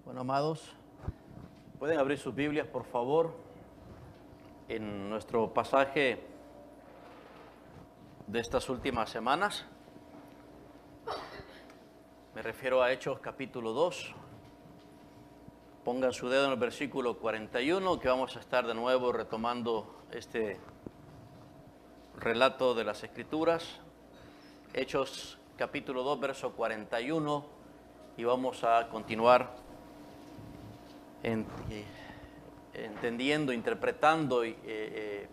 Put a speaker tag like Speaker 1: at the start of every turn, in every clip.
Speaker 1: Bueno, amados, pueden abrir sus Biblias, por favor, en nuestro pasaje de estas últimas semanas. Me refiero a Hechos capítulo 2. Pongan su dedo en el versículo 41, que vamos a estar de nuevo retomando este relato de las Escrituras. Hechos capítulo 2, verso 41, y vamos a continuar entendiendo, interpretando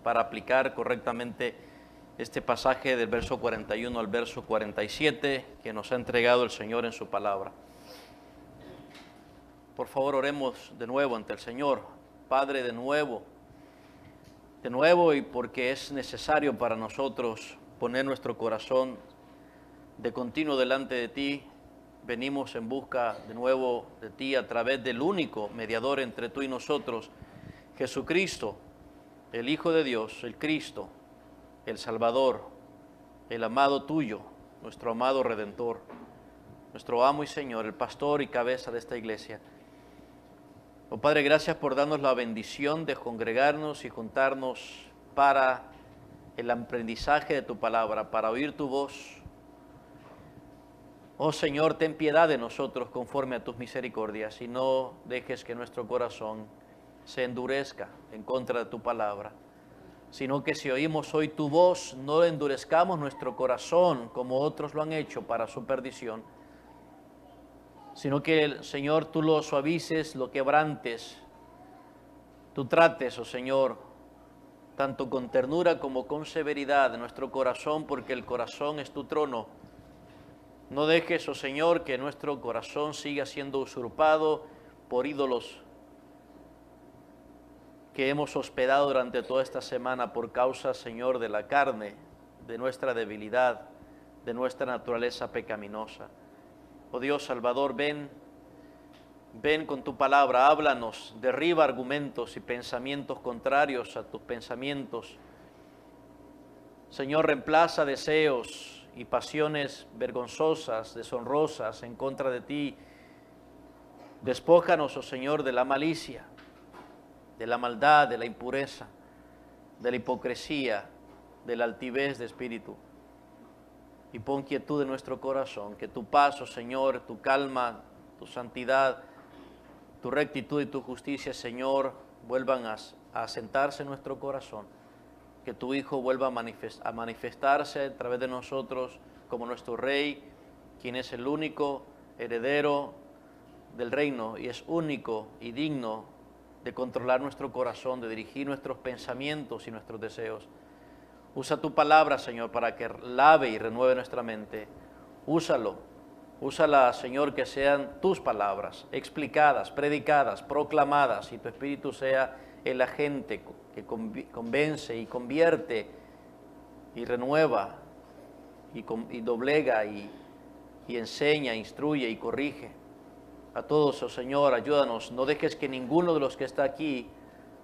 Speaker 1: para aplicar correctamente este pasaje del verso 41 al verso 47 que nos ha entregado el Señor en su palabra. Por favor, oremos de nuevo ante el Señor. Padre, de nuevo y porque es necesario para nosotros poner nuestro corazón de continuo delante de ti. Venimos en busca de nuevo de ti a través del único mediador entre tú y nosotros, Jesucristo, el Hijo de Dios, el Cristo, el Salvador, el amado tuyo, nuestro amado Redentor, nuestro amo y Señor, el pastor y cabeza de esta iglesia. Oh Padre, gracias por darnos la bendición de congregarnos y juntarnos para el aprendizaje de tu palabra, para oír tu voz. Oh Señor, ten piedad de nosotros conforme a tus misericordias y no dejes que nuestro corazón se endurezca en contra de tu palabra, sino que si oímos hoy tu voz, no endurezcamos nuestro corazón como otros lo han hecho para su perdición, sino que, Señor, tú lo suavices, lo quebrantes, tú trates, oh Señor, tanto con ternura como con severidad de nuestro corazón, porque el corazón es tu trono. No dejes, oh Señor, que nuestro corazón siga siendo usurpado por ídolos que hemos hospedado durante toda esta semana por causa, Señor, de la carne, de nuestra debilidad, de nuestra naturaleza pecaminosa. Oh Dios Salvador, ven con tu palabra, háblanos, derriba argumentos y pensamientos contrarios a tus pensamientos. Señor, reemplaza deseos y pasiones vergonzosas, deshonrosas en contra de ti. Despójanos, oh Señor, de la malicia, de la maldad, de la impureza, de la hipocresía, de la altivez de espíritu. Y pon quietud en nuestro corazón, que tu paz, oh Señor, tu calma, tu santidad, tu rectitud y tu justicia, Señor, vuelvan a sentarse en nuestro corazón. Que tu Hijo vuelva a manifestarse a través de nosotros como nuestro Rey, quien es el único heredero del reino y es único y digno de controlar nuestro corazón, de dirigir nuestros pensamientos y nuestros deseos. Usa tu palabra, Señor, para que lave y renueve nuestra mente. Úsala, Señor, que sean tus palabras, explicadas, predicadas, proclamadas, y tu Espíritu sea el agente que convence y convierte y renueva y doblega y enseña, instruye y corrige. A todos, oh Señor, ayúdanos, no dejes que ninguno de los que está aquí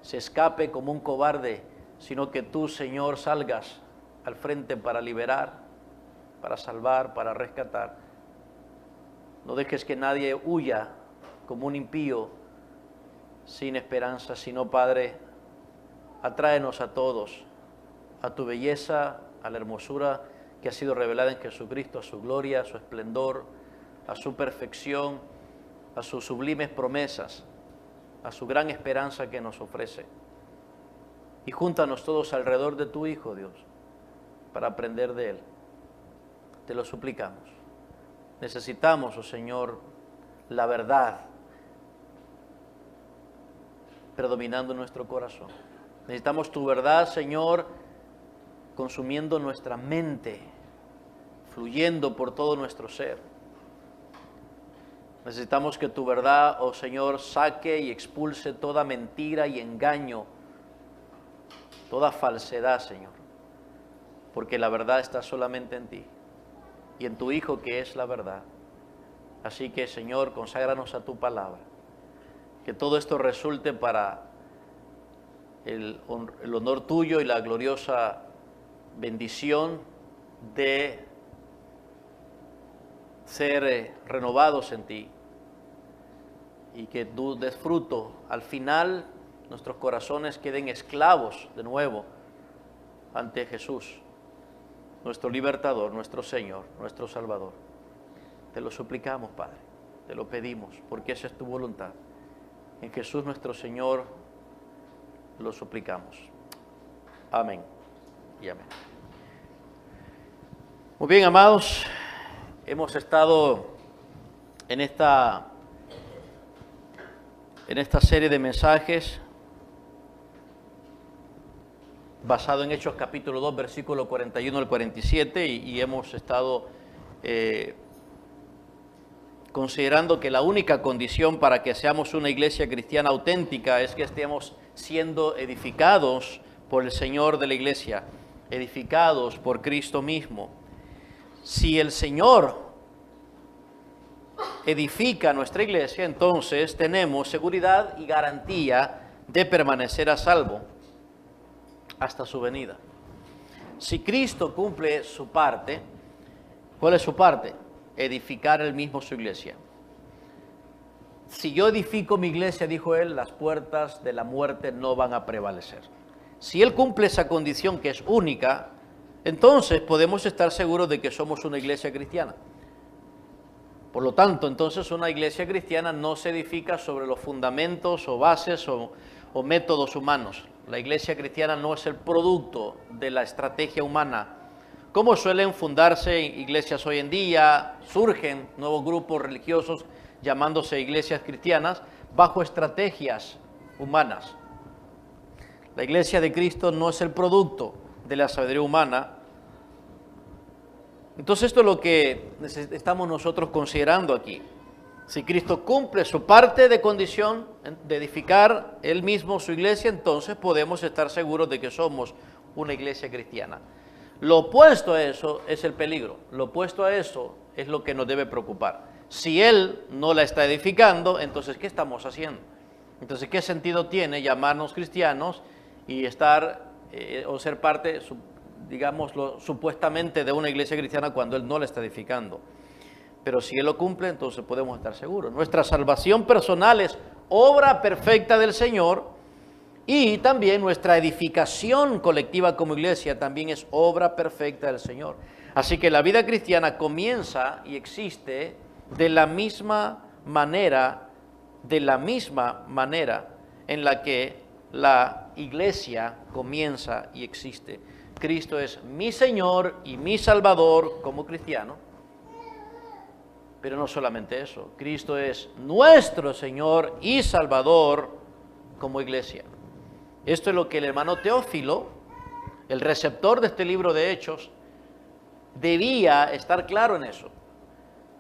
Speaker 1: se escape como un cobarde, sino que tú, Señor, salgas al frente para liberar, para salvar, para rescatar. No dejes que nadie huya como un impío sin esperanza, sino, Padre, atráenos a todos a tu belleza, a la hermosura que ha sido revelada en Jesucristo, a su gloria, a su esplendor, a su perfección, a sus sublimes promesas, a su gran esperanza que nos ofrece. Y júntanos todos alrededor de tu Hijo, Dios, para aprender de Él. Te lo suplicamos. Necesitamos, oh Señor, la verdad predominando en nuestro corazón. Necesitamos tu verdad, Señor, consumiendo nuestra mente, fluyendo por todo nuestro ser. Necesitamos que tu verdad, oh Señor, saque y expulse toda mentira y engaño, toda falsedad, Señor, porque la verdad está solamente en ti y en tu Hijo, que es la verdad. Así que, Señor, conságranos a tu palabra. Que todo esto resulte para el honor tuyo y la gloriosa bendición de ser renovados en ti y que tú des fruto. Al final, nuestros corazones queden esclavos de nuevo ante Jesús, nuestro libertador, nuestro Señor, nuestro Salvador. Te lo suplicamos, Padre, te lo pedimos, porque esa es tu voluntad. En Jesús nuestro Señor lo suplicamos. Amén y amén. Muy bien, amados, hemos estado en esta serie de mensajes basado en Hechos capítulo 2, versículo 41 al 47, y hemos estado considerando que la única condición para que seamos una iglesia cristiana auténtica es que estemos siendo edificados por el Señor de la iglesia, edificados por Cristo mismo. Si el Señor edifica nuestra iglesia, entonces tenemos seguridad y garantía de permanecer a salvo hasta su venida. Si Cristo cumple su parte, ¿cuál es su parte? Edificar él mismo su iglesia. Si yo edifico mi iglesia, dijo él, las puertas de la muerte no van a prevalecer. Si él cumple esa condición que es única, entonces podemos estar seguros de que somos una iglesia cristiana. Por lo tanto, entonces una iglesia cristiana no se edifica sobre los fundamentos o bases o métodos humanos. La iglesia cristiana no es el producto de la estrategia humana. Como suelen fundarse iglesias hoy en día, surgen nuevos grupos religiosos llamándose iglesias cristianas bajo estrategias humanas. La iglesia de Cristo no es el producto de la sabiduría humana. Entonces esto es lo que estamos nosotros considerando aquí. Si Cristo cumple su parte de condición de edificar él mismo su iglesia, entonces podemos estar seguros de que somos una iglesia cristiana. Lo opuesto a eso es el peligro. Lo opuesto a eso es lo que nos debe preocupar. Si él no la está edificando, entonces ¿qué estamos haciendo? Entonces, ¿qué sentido tiene llamarnos cristianos y estar o ser parte, digámoslo, supuestamente de una iglesia cristiana cuando él no la está edificando? Pero si él lo cumple, entonces podemos estar seguros. Nuestra salvación personal es obra perfecta del Señor, y también nuestra edificación colectiva como iglesia también es obra perfecta del Señor. Así que la vida cristiana comienza y existe de la misma manera en la que la iglesia comienza y existe. Cristo es mi Señor y mi Salvador como cristiano. Pero no solamente eso, Cristo es nuestro Señor y Salvador como iglesia. Esto es lo que el hermano Teófilo, el receptor de este libro de Hechos, debía estar claro en eso.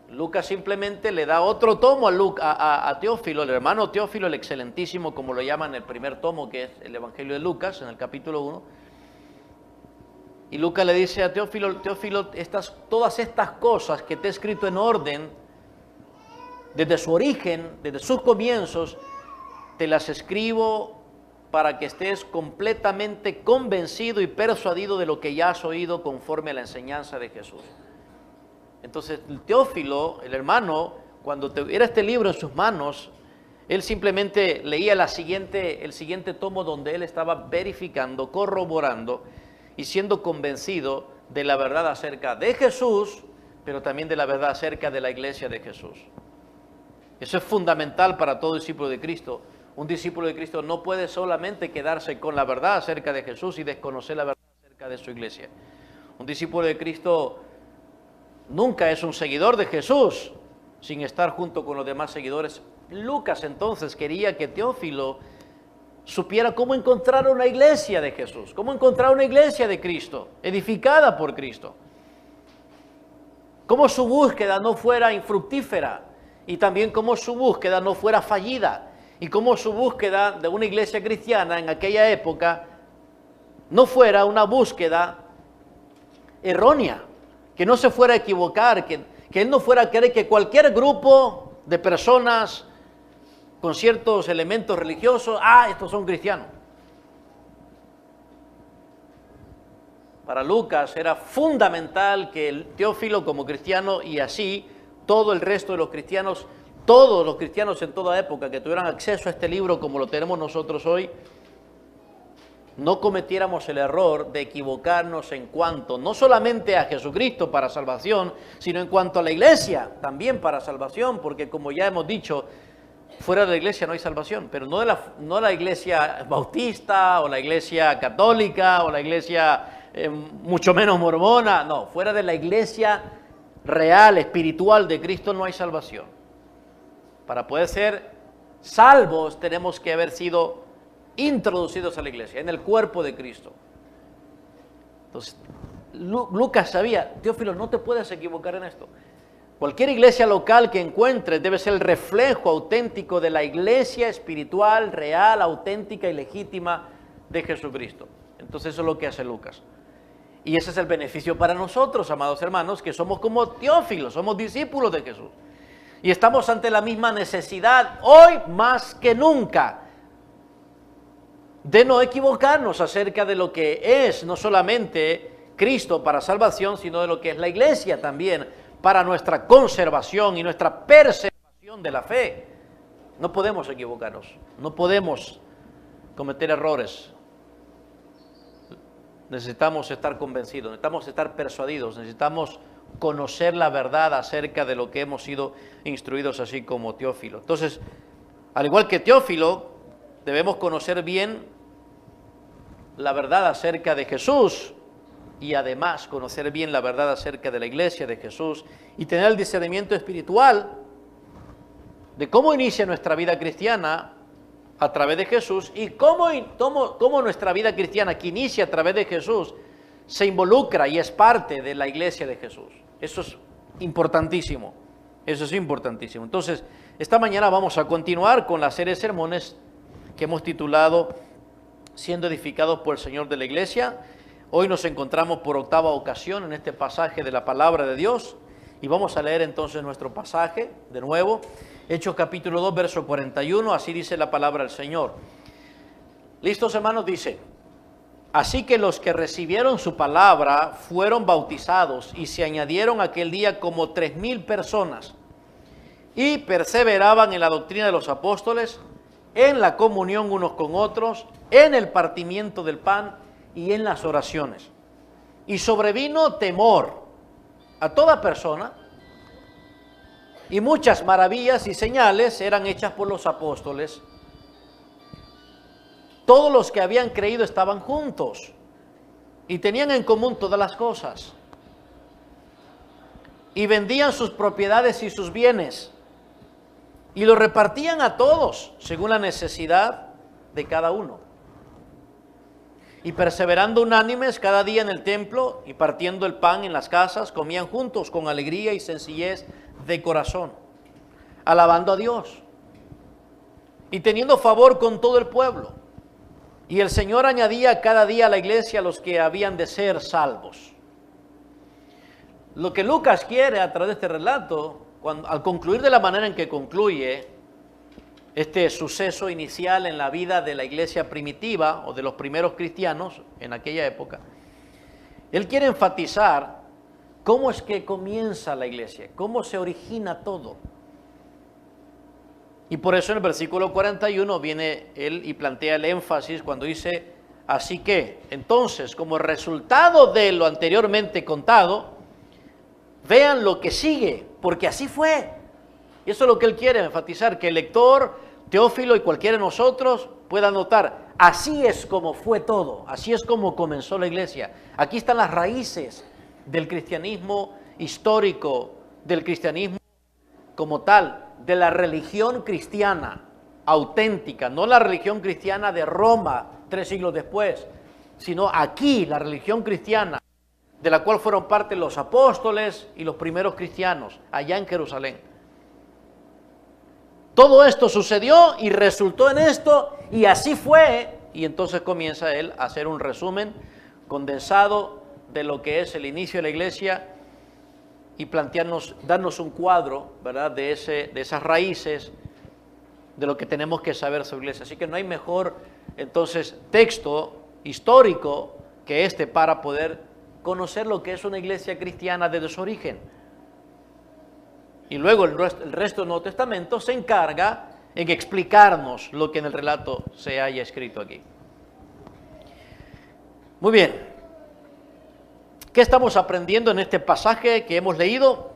Speaker 1: Lucas simplemente le da otro tomo a Teófilo, el hermano Teófilo, el excelentísimo, como lo llaman el primer tomo, que es el Evangelio de Lucas, en el capítulo 1. Y Lucas le dice a Teófilo, todas estas cosas que te he escrito en orden, desde su origen, desde sus comienzos, te las escribo para que estés completamente convencido y persuadido de lo que ya has oído conforme a la enseñanza de Jesús. Entonces, Teófilo, el hermano, cuando tuviera este libro en sus manos, él simplemente leía el siguiente tomo donde él estaba verificando, corroborando y siendo convencido de la verdad acerca de Jesús, pero también de la verdad acerca de la iglesia de Jesús. Eso es fundamental para todo discípulo de Cristo. Un discípulo de Cristo no puede solamente quedarse con la verdad acerca de Jesús y desconocer la verdad acerca de su iglesia. Un discípulo de Cristo nunca es un seguidor de Jesús sin estar junto con los demás seguidores. Lucas entonces quería que Teófilo supiera cómo encontrar una iglesia de Jesús, cómo encontrar una iglesia de Cristo, edificada por Cristo. Cómo su búsqueda no fuera infructífera y también cómo su búsqueda no fuera fallida. Y cómo su búsqueda de una iglesia cristiana en aquella época no fuera una búsqueda errónea, que no se fuera a equivocar, que él no fuera a creer que cualquier grupo de personas con ciertos elementos religiosos, estos son cristianos. Para Lucas era fundamental que el Teófilo como cristiano y así todo el resto de los cristianos todos los cristianos en toda época que tuvieran acceso a este libro como lo tenemos nosotros hoy, no cometiéramos el error de equivocarnos en cuanto no solamente a Jesucristo para salvación, sino en cuanto a la iglesia también para salvación, porque como ya hemos dicho, fuera de la iglesia no hay salvación, pero no la iglesia bautista o la iglesia católica o la iglesia mucho menos mormona, no, fuera de la iglesia real, espiritual de Cristo no hay salvación. Para poder ser salvos tenemos que haber sido introducidos a la iglesia, en el cuerpo de Cristo. Entonces, Lucas sabía, Teófilo, no te puedes equivocar en esto. Cualquier iglesia local que encuentres debe ser el reflejo auténtico de la iglesia espiritual, real, auténtica y legítima de Jesucristo. Entonces eso es lo que hace Lucas. Y ese es el beneficio para nosotros, amados hermanos, que somos como Teófilo, somos discípulos de Jesús. Y estamos ante la misma necesidad, hoy más que nunca, de no equivocarnos acerca de lo que es no solamente Cristo para salvación, sino de lo que es la iglesia también para nuestra conservación y nuestra preservación de la fe. No podemos equivocarnos, no podemos cometer errores. Necesitamos estar convencidos, necesitamos estar persuadidos, necesitamos conocer la verdad acerca de lo que hemos sido instruidos, así como Teófilo. Entonces, al igual que Teófilo, debemos conocer bien la verdad acerca de Jesús y además conocer bien la verdad acerca de la iglesia de Jesús y tener el discernimiento espiritual de cómo inicia nuestra vida cristiana a través de Jesús y cómo nuestra vida cristiana que inicia a través de Jesús se involucra y es parte de la iglesia de Jesús. Eso es importantísimo, eso es importantísimo. Entonces, esta mañana vamos a continuar con la serie de sermones que hemos titulado Siendo edificados por el Señor de la iglesia. Hoy nos encontramos por octava ocasión en este pasaje de la palabra de Dios y vamos a leer entonces nuestro pasaje de nuevo. Hechos capítulo 2, verso 41, así dice la palabra del Señor. ¿Listos, hermanos? Dice: así que los que recibieron su palabra fueron bautizados y se añadieron aquel día como 3,000 personas y perseveraban en la doctrina de los apóstoles, en la comunión unos con otros, en el partimiento del pan y en las oraciones. Y sobrevino temor a toda persona, y muchas maravillas y señales eran hechas por los apóstoles. Todos los que habían creído estaban juntos y tenían en común todas las cosas, y vendían sus propiedades y sus bienes, y lo repartían a todos según la necesidad de cada uno. Y perseverando unánimes cada día en el templo y partiendo el pan en las casas, comían juntos con alegría y sencillez de corazón, alabando a Dios y teniendo favor con todo el pueblo. Y el Señor añadía cada día a la iglesia a los que habían de ser salvos. Lo que Lucas quiere a través de este relato, al concluir de la manera en que concluye este suceso inicial en la vida de la iglesia primitiva o de los primeros cristianos en aquella época, él quiere enfatizar cómo es que comienza la iglesia, cómo se origina todo. Y por eso en el versículo 41 viene él y plantea el énfasis cuando dice: así que, entonces, como resultado de lo anteriormente contado, vean lo que sigue, porque así fue. Y eso es lo que él quiere enfatizar, que el lector, Teófilo y cualquiera de nosotros pueda notar: así es como fue todo, así es como comenzó la iglesia. Aquí están las raíces del cristianismo histórico, del cristianismo como tal, de la religión cristiana auténtica, no la religión cristiana de Roma 3 siglos después, sino aquí la religión cristiana de la cual fueron parte los apóstoles y los primeros cristianos allá en Jerusalén. Todo esto sucedió y resultó en esto, y así fue. Y entonces comienza él a hacer un resumen condensado de lo que es el inicio de la iglesia y darnos un cuadro, ¿verdad?, de esas raíces, de lo que tenemos que saber sobre la iglesia. Así que no hay mejor, entonces, texto histórico que este para poder conocer lo que es una iglesia cristiana desde su origen. Y luego el resto del Nuevo Testamento se encarga en explicarnos lo que en el relato se haya escrito aquí. Muy bien. ¿Qué estamos aprendiendo en este pasaje que hemos leído?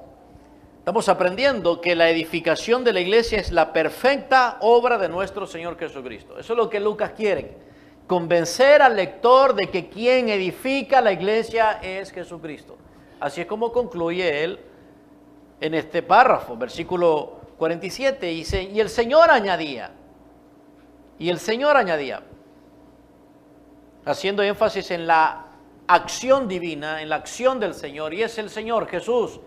Speaker 1: Estamos aprendiendo que la edificación de la iglesia es la perfecta obra de nuestro Señor Jesucristo. Eso es lo que Lucas quiere, convencer al lector de que quien edifica la iglesia es Jesucristo. Así es como concluye él en este párrafo, versículo 47, dice, y el Señor añadía, haciendo énfasis en la acción divina, en la acción del Señor, y es el Señor Jesús,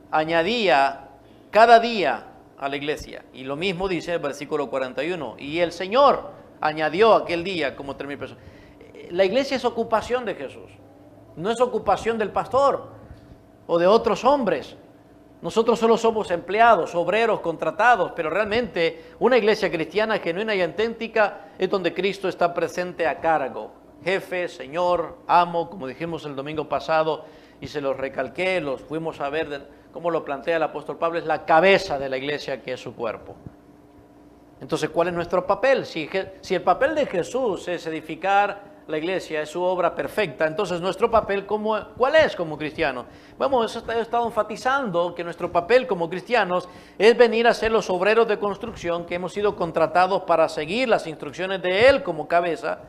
Speaker 1: añadía cada día a la iglesia. Y lo mismo dice el versículo 41, y el Señor añadió aquel día como 3,000 personas. La iglesia es ocupación de Jesús, no es ocupación del pastor o de otros hombres. Nosotros solo somos empleados, obreros, contratados, pero realmente una iglesia cristiana genuina y auténtica es donde Cristo está presente a cargo. Jefe, Señor, amo, como dijimos el domingo pasado y se los recalqué, los fuimos a ver cómo lo plantea el apóstol Pablo, es la cabeza de la iglesia que es su cuerpo. Entonces, ¿cuál es nuestro papel? Si el papel de Jesús es edificar la iglesia, es su obra perfecta, entonces nuestro papel, ¿cuál es como cristianos? Hemos estado enfatizando que nuestro papel como cristianos es venir a ser los obreros de construcción que hemos sido contratados para seguir las instrucciones de Él como cabeza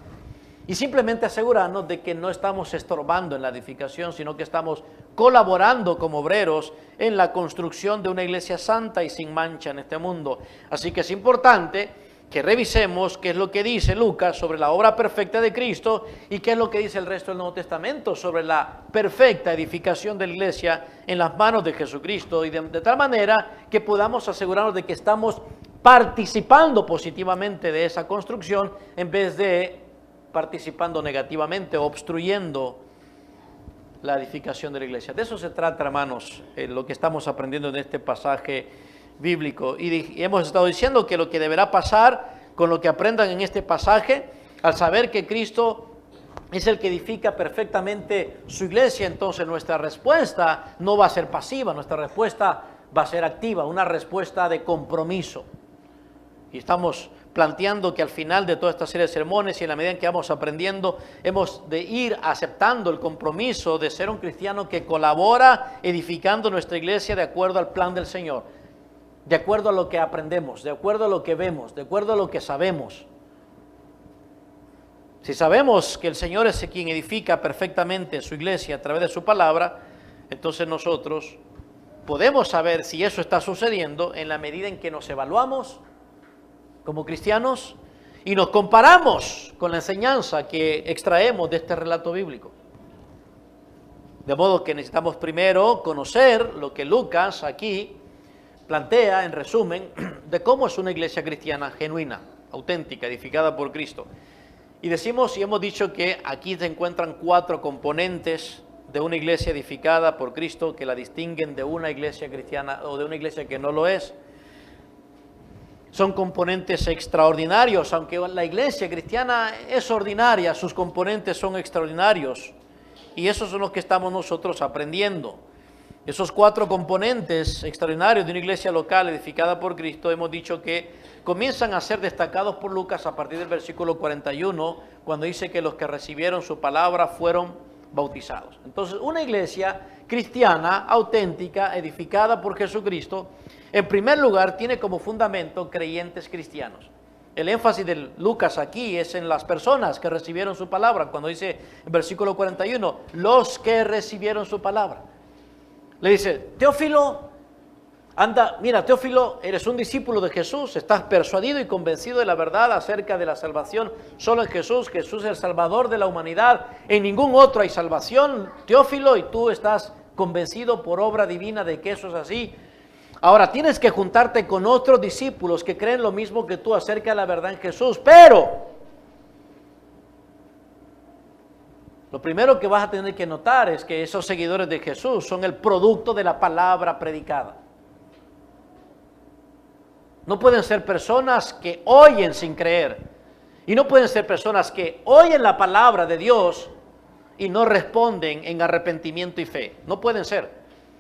Speaker 1: y simplemente asegurarnos de que no estamos estorbando en la edificación, sino que estamos colaborando como obreros en la construcción de una iglesia santa y sin mancha en este mundo. Así que es importante que revisemos qué es lo que dice Lucas sobre la obra perfecta de Cristo y qué es lo que dice el resto del Nuevo Testamento sobre la perfecta edificación de la iglesia en las manos de Jesucristo y de tal manera que podamos asegurarnos de que estamos participando positivamente de esa construcción en vez de participando negativamente o obstruyendo la edificación de la iglesia. De eso se trata, hermanos, lo que estamos aprendiendo en este pasaje bíblico. Y hemos estado diciendo que lo que deberá pasar con lo que aprendan en este pasaje, al saber que Cristo es el que edifica perfectamente su iglesia, entonces nuestra respuesta no va a ser pasiva, nuestra respuesta va a ser activa, una respuesta de compromiso. Y estamos planteando que al final de toda esta serie de sermones y en la medida en que vamos aprendiendo, hemos de ir aceptando el compromiso de ser un cristiano que colabora edificando nuestra iglesia de acuerdo al plan del Señor, de acuerdo a lo que aprendemos, de acuerdo a lo que vemos, de acuerdo a lo que sabemos. Si sabemos que el Señor es quien edifica perfectamente su iglesia a través de su palabra, entonces nosotros podemos saber si eso está sucediendo en la medida en que nos evaluamos como cristianos y nos comparamos con la enseñanza que extraemos de este relato bíblico. De modo que necesitamos primero conocer lo que Lucas aquí plantea en resumen de cómo es una iglesia cristiana genuina, auténtica, edificada por Cristo. Y decimos y hemos dicho que aquí se encuentran 4 componentes de una iglesia edificada por Cristo que la distinguen de una iglesia cristiana o de una iglesia que no lo es. Son componentes extraordinarios, aunque la iglesia cristiana es ordinaria, sus componentes son extraordinarios. Y esos son los que estamos nosotros aprendiendo. Esos 4 componentes extraordinarios de una iglesia local edificada por Cristo, hemos dicho que comienzan a ser destacados por Lucas a partir del versículo 41, cuando dice que los que recibieron su palabra fueron bautizados. Entonces, una iglesia cristiana, auténtica, edificada por Jesucristo, en primer lugar, tiene como fundamento creyentes cristianos. El énfasis de Lucas aquí es en las personas que recibieron su palabra, cuando dice en versículo 41, los que recibieron su palabra. Le dice, Teófilo, anda, mira, Teófilo, eres un discípulo de Jesús, estás persuadido y convencido de la verdad acerca de la salvación solo en Jesús. Jesús es el Salvador de la humanidad, en ningún otro hay salvación, Teófilo, y tú estás convencido por obra divina de que eso es así. Ahora, tienes que juntarte con otros discípulos que creen lo mismo que tú acerca de la verdad en Jesús, pero lo primero que vas a tener que notar es que esos seguidores de Jesús son el producto de la palabra predicada. No pueden ser personas que oyen sin creer. Y no pueden ser personas que oyen la palabra de Dios y no responden en arrepentimiento y fe. No pueden ser.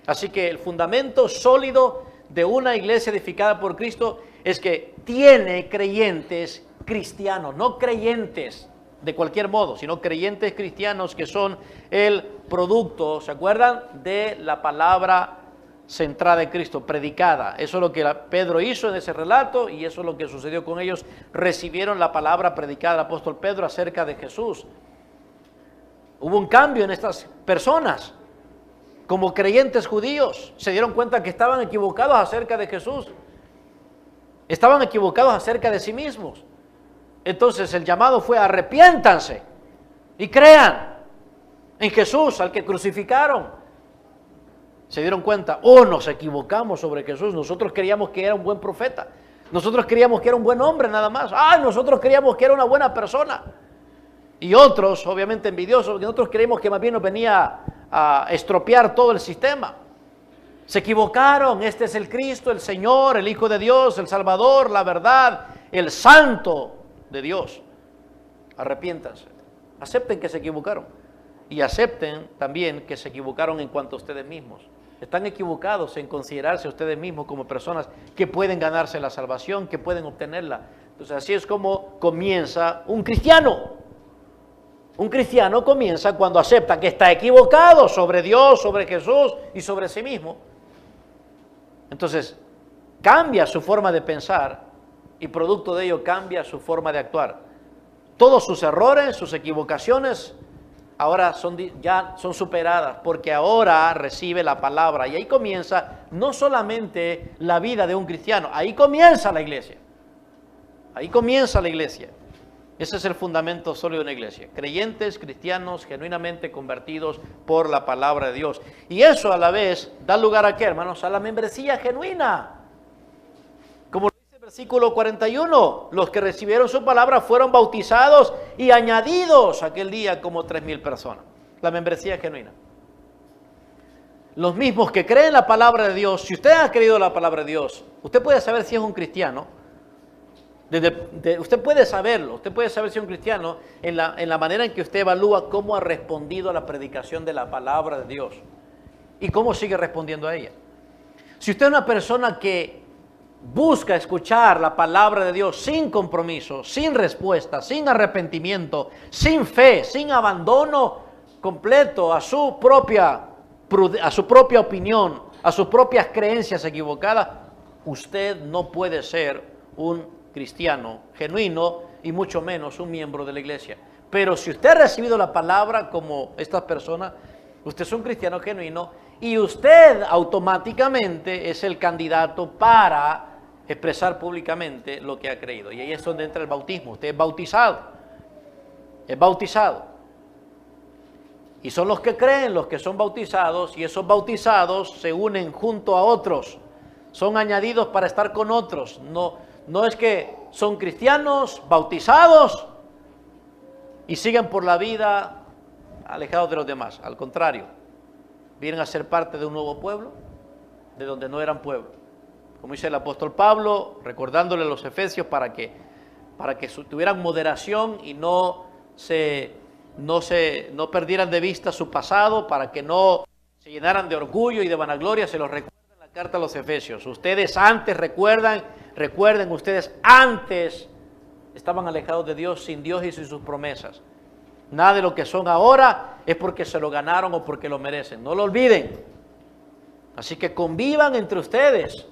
Speaker 1: Así que el fundamento sólido de una iglesia edificada por Cristo es que tiene creyentes cristianos, no creyentes de cualquier modo, sino creyentes cristianos que son el producto, ¿se acuerdan? De la palabra centrada en Cristo, predicada. Eso es lo que Pedro hizo en ese relato y eso es lo que sucedió con ellos. Recibieron la palabra predicada del apóstol Pedro acerca de Jesús. Hubo un cambio en estas personas. Como creyentes judíos, se dieron cuenta que estaban equivocados acerca de Jesús. Estaban equivocados acerca de sí mismos. Entonces el llamado fue: arrepiéntanse y crean en Jesús, al que crucificaron. Se dieron cuenta: nos equivocamos sobre Jesús. Nosotros creíamos que era un buen profeta. Nosotros creíamos que era un buen hombre nada más. Nosotros creíamos que era una buena persona. Y otros, obviamente envidiosos, porque nosotros creíamos que más bien nos venía a estropear todo el sistema. Se equivocaron. Este es el Cristo, el Señor, el Hijo de Dios, el Salvador, la verdad, el Santo de Dios. Arrepiéntanse. Acepten que se equivocaron. Y acepten también que se equivocaron en cuanto a ustedes mismos. Están equivocados en considerarse ustedes mismos como personas que pueden ganarse la salvación, que pueden obtenerla. Entonces así es como comienza un cristiano. Un cristiano comienza cuando acepta que está equivocado sobre Dios, sobre Jesús y sobre sí mismo. Entonces cambia su forma de pensar y producto de ello cambia su forma de actuar. Todos sus errores, sus equivocaciones ahora ya son superadas porque ahora recibe la palabra y ahí comienza no solamente la vida de un cristiano, ahí comienza la iglesia. Ahí comienza la iglesia. Ese es el fundamento sólido de una iglesia. Creyentes, cristianos, genuinamente convertidos por la palabra de Dios. Y eso a la vez da lugar a ¿qué, hermanos? A la membresía genuina. Como dice el versículo 41, los que recibieron su palabra fueron bautizados y añadidos aquel día como 3,000 personas. La membresía genuina. Los mismos que creen la palabra de Dios, si usted ha creído la palabra de Dios, usted puede saber si es un cristiano. Usted puede saberlo, usted puede saber si es un cristiano en la manera en que usted evalúa cómo ha respondido a la predicación de la palabra de Dios y cómo sigue respondiendo a ella. Si usted es una persona que busca escuchar la palabra de Dios sin compromiso, sin respuesta, sin arrepentimiento, sin fe, sin abandono completo a su propia opinión, a sus propias creencias equivocadas, usted no puede ser un cristiano genuino y mucho menos un miembro de la iglesia. Pero si usted ha recibido la palabra como estas personas, usted es un cristiano genuino y usted automáticamente es el candidato para expresar públicamente lo que ha creído. Y ahí es donde entra el bautismo. Usted es bautizado. Es bautizado. Y son los que creen, los que son bautizados, y esos bautizados se unen junto a otros. Son añadidos para estar con otros. No es que son cristianos, bautizados y siguen por la vida alejados de los demás. Al contrario, vienen a ser parte de un nuevo pueblo, de donde no eran pueblo. Como dice el apóstol Pablo, recordándole a los efesios para que tuvieran moderación y no perdieran de vista su pasado, para que no se llenaran de orgullo y de vanagloria. Se los recuerda en la carta a los efesios. Ustedes antes recuerden, ustedes antes estaban alejados de Dios, sin Dios y sin sus promesas. Nada de lo que son ahora es porque se lo ganaron o porque lo merecen. No lo olviden. Así que convivan entre ustedes,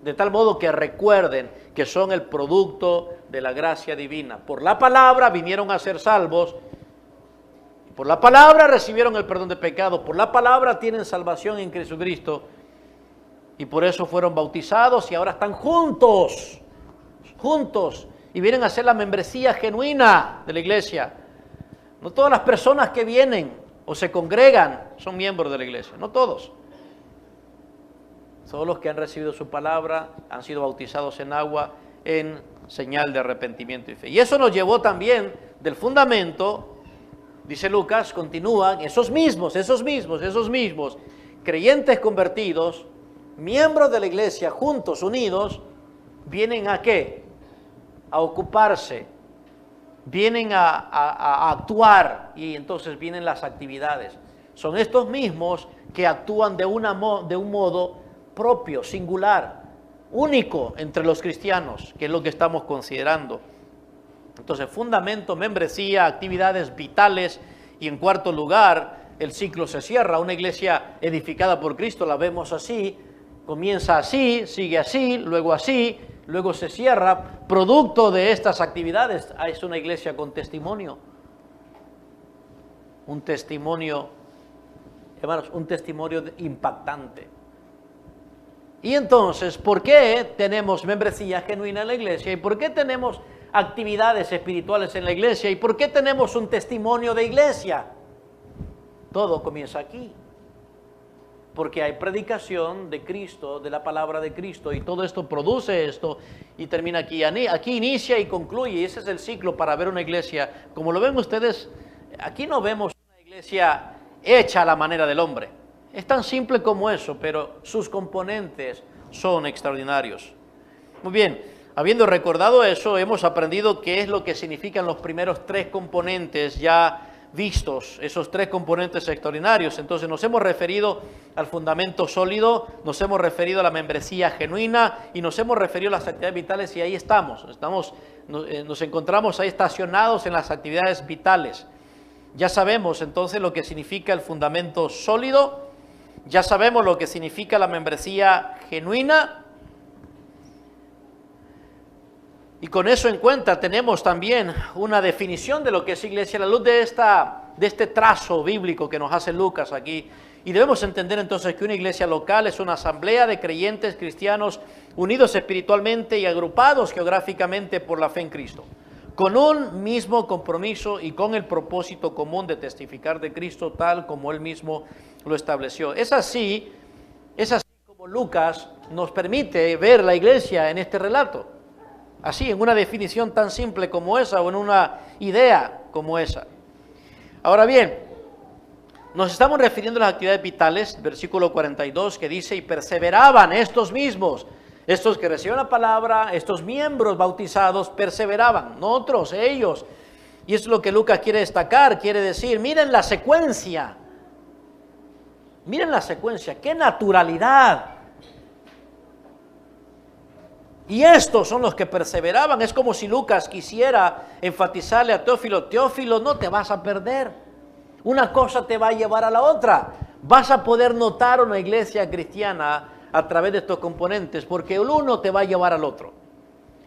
Speaker 1: de tal modo que recuerden que son el producto de la gracia divina. Por la palabra vinieron a ser salvos. Por la palabra recibieron el perdón de pecados. Por la palabra tienen salvación en Jesucristo. Y por eso fueron bautizados y ahora están juntos. Y vienen a ser la membresía genuina de la iglesia. No todas las personas que vienen o se congregan son miembros de la iglesia. No todos. Todos los que han recibido su palabra han sido bautizados en agua en señal de arrepentimiento y fe. Y eso nos llevó también del fundamento, dice Lucas, continúan esos mismos, creyentes convertidos, miembros de la iglesia, juntos, unidos, vienen a ¿qué? A ocuparse, vienen a actuar y entonces vienen las actividades. Son estos mismos que actúan de un modo propio, singular, único entre los cristianos, que es lo que estamos considerando. Entonces, fundamento, membresía, actividades vitales, y en cuarto lugar, el ciclo se cierra. Una iglesia edificada por Cristo la vemos así, comienza así, sigue así, luego se cierra. Producto de estas actividades es una iglesia con testimonio. Un testimonio, hermanos, un testimonio impactante. Y entonces, ¿por qué tenemos membresía genuina en la iglesia? ¿Y por qué tenemos actividades espirituales en la iglesia? ¿Y por qué tenemos un testimonio de iglesia? Todo comienza aquí. Porque hay predicación de Cristo, de la palabra de Cristo, y todo esto produce esto y termina aquí. Aquí inicia y concluye, y ese es el ciclo para ver una iglesia. Como lo ven ustedes, aquí no vemos una iglesia hecha a la manera del hombre. Es tan simple como eso, pero sus componentes son extraordinarios. Muy bien, habiendo recordado eso, hemos aprendido qué es lo que significan los primeros tres componentes ya vistos, esos tres componentes extraordinarios. Entonces nos hemos referido al fundamento sólido, nos hemos referido a la membresía genuina y nos hemos referido a las actividades vitales, y ahí nos encontramos ahí estacionados en las actividades vitales. Ya sabemos entonces lo que significa el fundamento sólido, ya sabemos lo que significa la membresía genuina, y con eso en cuenta tenemos también una definición de lo que es iglesia a la luz de este trazo bíblico que nos hace Lucas aquí. Y debemos entender entonces que una iglesia local es una asamblea de creyentes cristianos unidos espiritualmente y agrupados geográficamente por la fe en Cristo, con un mismo compromiso y con el propósito común de testificar de Cristo tal como Él mismo lo estableció. Es así como Lucas nos permite ver la iglesia en este relato. Así, en una definición tan simple como esa, o en una idea como esa. Ahora bien, nos estamos refiriendo a las actividades vitales, versículo 42, que dice, y perseveraban estos mismos, estos que reciben la palabra, estos miembros bautizados, perseveraban, no otros, ellos. Y eso es lo que Lucas quiere destacar, quiere decir, miren la secuencia, qué naturalidad. Y estos son los que perseveraban. Es como si Lucas quisiera enfatizarle a Teófilo, Teófilo, no te vas a perder. Una cosa te va a llevar a la otra. Vas a poder notar una iglesia cristiana a través de estos componentes, porque el uno te va a llevar al otro.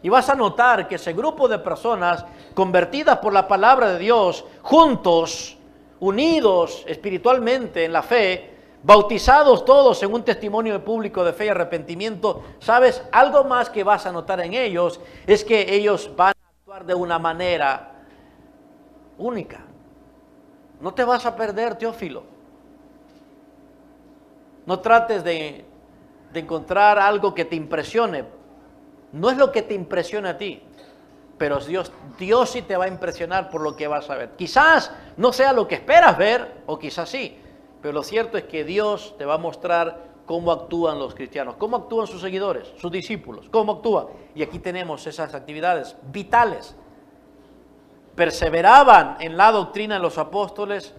Speaker 1: Y vas a notar que ese grupo de personas convertidas por la palabra de Dios, juntos, unidos espiritualmente en la fe, bautizados todos en un testimonio público de fe y arrepentimiento, ¿sabes? Algo más que vas a notar en ellos es que ellos van a actuar de una manera única. No te vas a perder, Teófilo. No trates de encontrar algo que te impresione. No es lo que te impresiona a ti, pero Dios sí te va a impresionar por lo que vas a ver. Quizás no sea lo que esperas ver, o quizás sí. Pero lo cierto es que Dios te va a mostrar cómo actúan los cristianos, cómo actúan sus seguidores, sus discípulos, cómo actúan. Y aquí tenemos esas actividades vitales. Perseveraban en la doctrina de los apóstoles,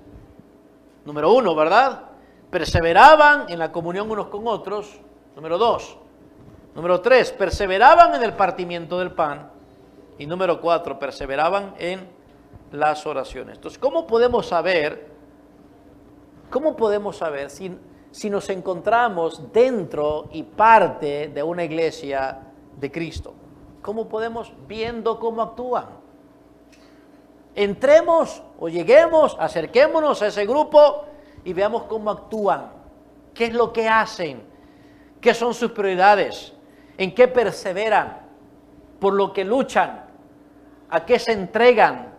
Speaker 1: número 1, ¿verdad? Perseveraban en la comunión unos con otros, número 2. Número 3, perseveraban en el partimiento del pan. Y número 4, perseveraban en las oraciones. Entonces, ¿cómo podemos saber si nos encontramos dentro y parte de una iglesia de Cristo? ¿Cómo podemos? Viendo cómo actúan. Entremos o lleguemos, acerquémonos a ese grupo y veamos cómo actúan. ¿Qué es lo que hacen? ¿Qué son sus prioridades? ¿En qué perseveran? ¿Por lo que luchan? ¿A qué se entregan?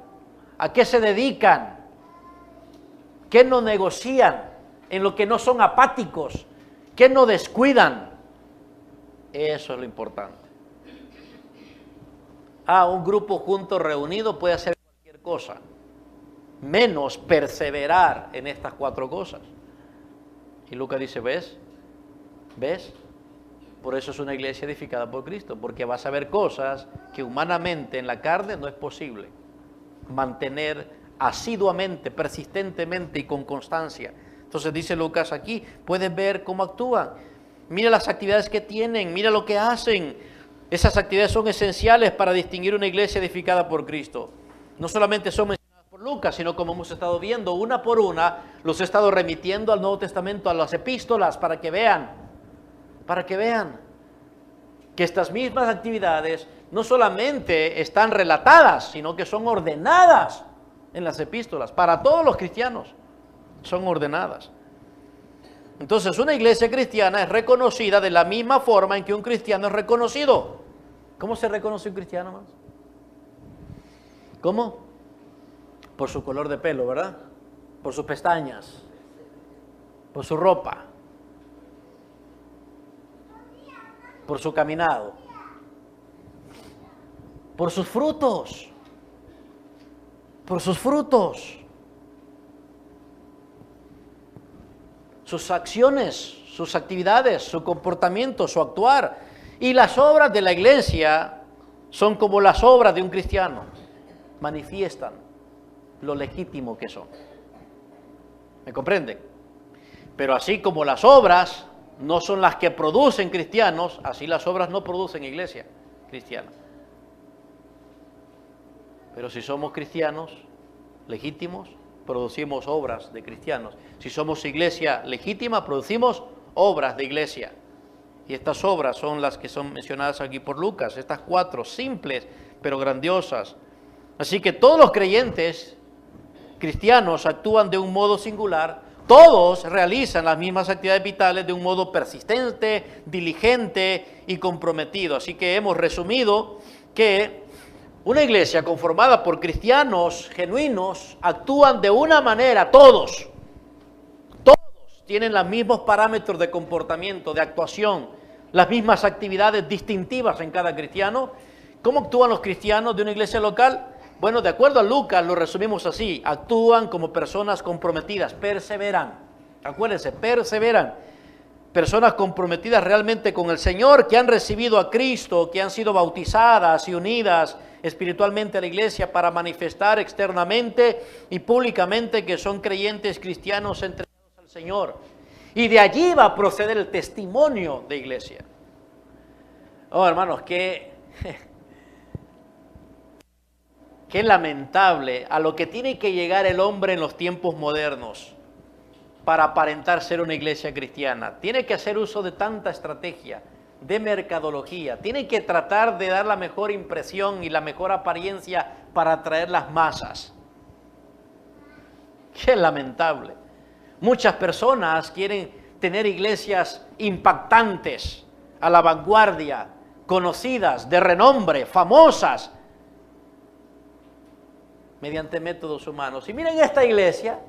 Speaker 1: ¿A qué se dedican? ¿Qué no negocian? ¿En lo que no son apáticos? ¿Qué no descuidan? Eso es lo importante. Un grupo junto reunido puede hacer cualquier cosa, menos perseverar en estas 4 cosas. Y Lucas dice, ¿ves? Por eso es una iglesia edificada por Cristo, porque vas a ver cosas que humanamente en la carne no es posible mantener asiduamente, persistentemente y con constancia. Entonces dice Lucas aquí, puedes ver cómo actúan. mira las actividades que tienen, mira lo que hacen. Esas actividades son esenciales para distinguir una iglesia edificada por Cristo. No solamente son mencionadas por Lucas, sino como hemos estado viendo, una por una, los he estado remitiendo al Nuevo Testamento, a las epístolas, para que vean que estas mismas actividades no solamente están relatadas, sino que son ordenadas en las epístolas. Para todos los cristianos son ordenadas. Entonces, una iglesia cristiana es reconocida de la misma forma en que un cristiano es reconocido. ¿Cómo se reconoce un cristiano, más? ¿Cómo? Por su color de pelo, ¿verdad? Por sus pestañas, por su ropa, por su caminado, por sus frutos, por sus frutos. Sus acciones, sus actividades, su comportamiento, su actuar. Y las obras de la iglesia son como las obras de un cristiano. Manifiestan lo legítimo que son. ¿Me comprenden? Pero así como las obras no son las que producen cristianos, así las obras no producen iglesia cristiana. Pero si somos cristianos legítimos, producimos obras de cristianos. Si somos iglesia legítima, producimos obras de iglesia. Y estas obras son las que son mencionadas aquí por Lucas, estas 4, simples pero grandiosas. Así que todos los creyentes cristianos actúan de un modo singular, todos realizan las mismas actividades vitales de un modo persistente, diligente y comprometido. Así que hemos resumido que una iglesia conformada por cristianos genuinos actúan de una manera, todos tienen los mismos parámetros de comportamiento, de actuación, las mismas actividades distintivas en cada cristiano. ¿Cómo actúan los cristianos de una iglesia local? Bueno, de acuerdo a Lucas lo resumimos así: actúan como personas comprometidas, perseveran. Acuérdense, perseveran. Personas comprometidas realmente con el Señor, que han recibido a Cristo, que han sido bautizadas y unidas espiritualmente a la iglesia para manifestar externamente y públicamente que son creyentes cristianos entregados al Señor. Y de allí va a proceder el testimonio de iglesia. Oh, hermanos, qué lamentable a lo que tiene que llegar el hombre en los tiempos modernos para aparentar ser una iglesia cristiana. Tiene que hacer uso de tanta estrategia, de mercadología. Tiene que tratar de dar la mejor impresión y la mejor apariencia para atraer las masas. Qué lamentable. Muchas personas quieren tener iglesias impactantes, a la vanguardia, conocidas, de renombre, famosas, mediante métodos humanos. Y miren esta iglesia,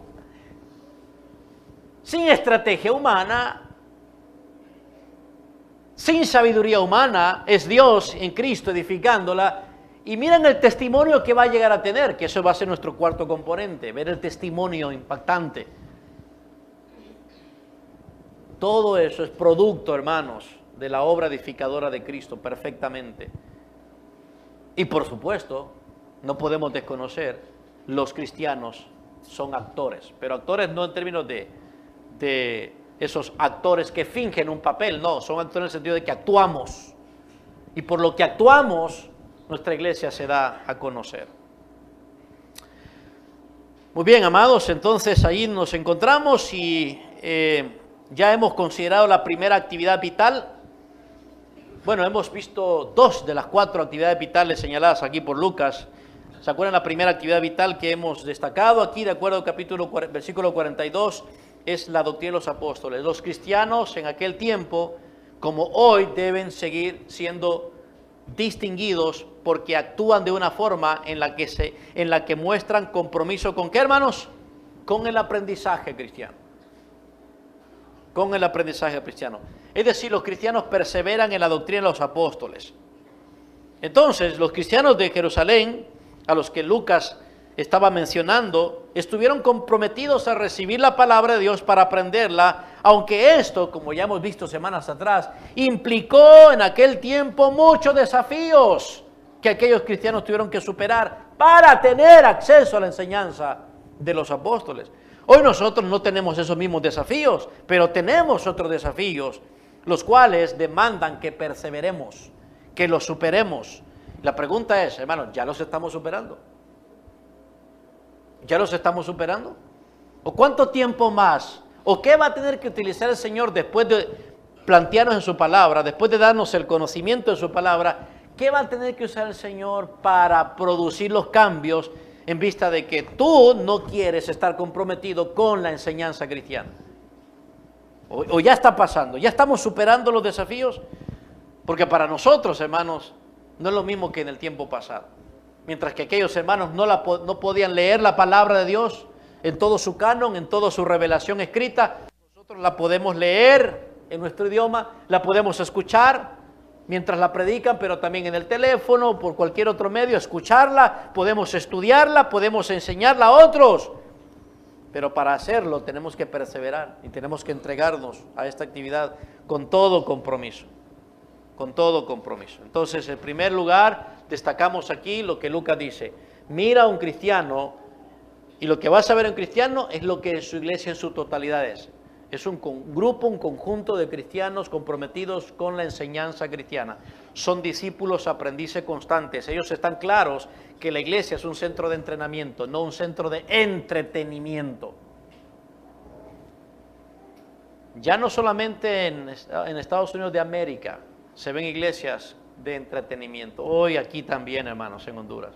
Speaker 1: sin estrategia humana, sin sabiduría humana, es Dios en Cristo edificándola. Y miren el testimonio que va a llegar a tener, que eso va a ser nuestro cuarto componente, ver el testimonio impactante. Todo eso es producto, hermanos, de la obra edificadora de Cristo, perfectamente. Y por supuesto, no podemos desconocer, los cristianos son actores, pero actores no en términos de esos actores que fingen un papel, no, son actores en el sentido de que actuamos. Y por lo que actuamos, nuestra iglesia se da a conocer. Muy bien, amados, entonces ahí nos encontramos y ya hemos considerado la primera actividad vital. Bueno, hemos visto 2 de las 4 actividades vitales señaladas aquí por Lucas. ¿Se acuerdan la primera actividad vital que hemos destacado aquí, de acuerdo al versículo 42? Es la doctrina de los apóstoles. Los cristianos en aquel tiempo, como hoy, deben seguir siendo distinguidos porque actúan de una forma en la que muestran compromiso con ¿qué, hermanos? Con el aprendizaje cristiano. Con el aprendizaje cristiano. Es decir, los cristianos perseveran en la doctrina de los apóstoles. Entonces, los cristianos de Jerusalén, a los que Lucas estaba mencionando, estuvieron comprometidos a recibir la palabra de Dios para aprenderla, aunque esto, como ya hemos visto semanas atrás, implicó en aquel tiempo muchos desafíos que aquellos cristianos tuvieron que superar para tener acceso a la enseñanza de los apóstoles. Hoy nosotros no tenemos esos mismos desafíos, pero tenemos otros desafíos los cuales demandan que perseveremos, que los superemos. La pregunta es, hermanos, ¿ya los estamos superando? ¿Ya los estamos superando? ¿O cuánto tiempo más? ¿O qué va a tener que utilizar el Señor después de plantearnos en su palabra, después de darnos el conocimiento de su palabra? ¿Qué va a tener que usar el Señor para producir los cambios en vista de que tú no quieres estar comprometido con la enseñanza cristiana? ¿O ya está pasando? ¿Ya estamos superando los desafíos? Porque para nosotros, hermanos, no es lo mismo que en el tiempo pasado. Mientras que aquellos hermanos no podían leer la palabra de Dios en todo su canon, en toda su revelación escrita, nosotros la podemos leer en nuestro idioma, la podemos escuchar mientras la predican, pero también en el teléfono, por cualquier otro medio, escucharla, podemos estudiarla, podemos enseñarla a otros. Pero para hacerlo tenemos que perseverar y tenemos que entregarnos a esta actividad con todo compromiso. Con todo compromiso. Entonces, en primer lugar, destacamos aquí lo que Lucas dice. Mira a un cristiano y lo que vas a ver en un cristiano es lo que su iglesia en su totalidad es. Es un grupo, un conjunto de cristianos comprometidos con la enseñanza cristiana. Son discípulos, aprendices constantes. Ellos están claros que la iglesia es un centro de entrenamiento, no un centro de entretenimiento. Ya no solamente en Estados Unidos de América se ven iglesias de entretenimiento. Hoy aquí también, hermanos, en Honduras.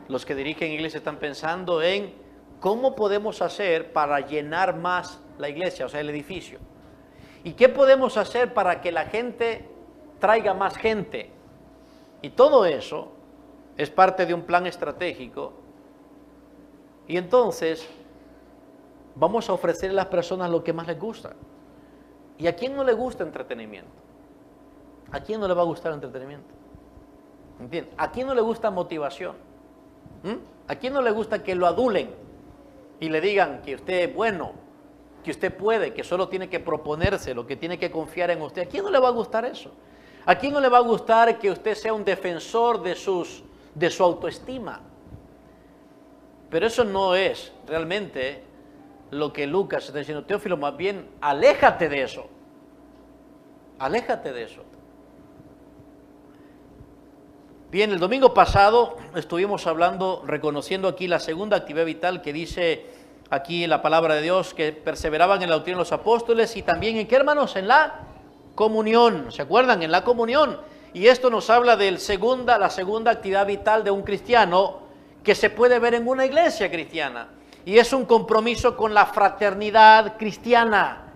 Speaker 1: Los que dirigen iglesias están pensando en cómo podemos hacer para llenar más la iglesia, o sea, el edificio. ¿Y qué podemos hacer para que la gente traiga más gente? Y todo eso es parte de un plan estratégico. Y entonces vamos a ofrecer a las personas lo que más les gusta. ¿Y a quién no le gusta entretenimiento? ¿A quién no le va a gustar entretenimiento? ¿Entiendes? ¿A quién no le gusta motivación? ¿A quién no le gusta que lo adulen y le digan que usted es bueno, que usted puede, que solo tiene que proponérselo, que tiene que confiar en usted? ¿A quién no le va a gustar eso? ¿A quién no le va a gustar que usted sea un defensor de su autoestima? Pero eso no es realmente lo que Lucas está diciendo. Teófilo, más bien, aléjate de eso. Aléjate de eso. Bien, el domingo pasado estuvimos hablando, reconociendo aquí la segunda actividad vital que dice aquí en la palabra de Dios, que perseveraban en la doctrina de los apóstoles y también en qué, hermanos, en la comunión. ¿Se acuerdan? En la comunión. Y esto nos habla de la segunda actividad vital de un cristiano que se puede ver en una iglesia cristiana. Y es un compromiso con la fraternidad cristiana.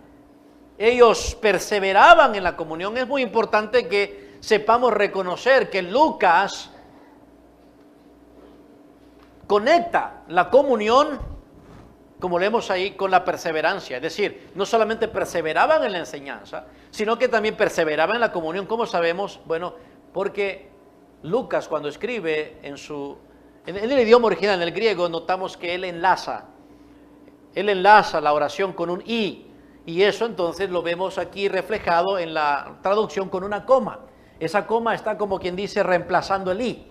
Speaker 1: Ellos perseveraban en la comunión. Es muy importante que sepamos reconocer que Lucas conecta la comunión, como leemos ahí, con la perseverancia. Es decir, no solamente perseveraban en la enseñanza, sino que también perseveraban en la comunión. ¿Cómo sabemos? Bueno, porque Lucas, cuando escribe en el idioma original, en el griego, notamos que él enlaza la oración con un i, y eso entonces lo vemos aquí reflejado en la traducción con una coma. Esa coma está, como quien dice, reemplazando el i,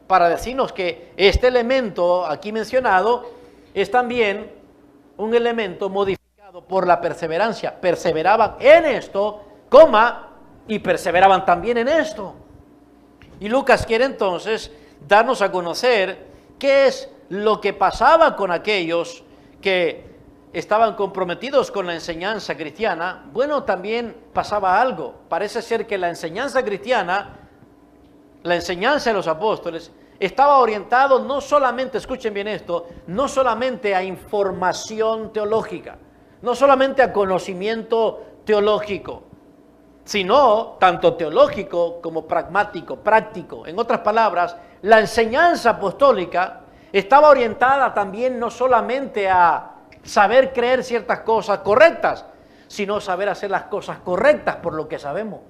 Speaker 1: para decirnos que este elemento aquí mencionado es también un elemento modificado por la perseverancia. Perseveraban en esto, coma, y perseveraban también en esto. Y Lucas quiere entonces darnos a conocer qué es lo que pasaba con aquellos que estaban comprometidos con la enseñanza cristiana. Bueno, también pasaba algo. Parece ser que la enseñanza cristiana, la enseñanza de los apóstoles, estaba orientado no solamente, escuchen bien esto, no solamente a información teológica, no solamente a conocimiento teológico, sino tanto teológico como pragmático, práctico. En otras palabras, la enseñanza apostólica estaba orientada también no solamente a saber creer ciertas cosas correctas, sino saber hacer las cosas correctas por lo que sabemos.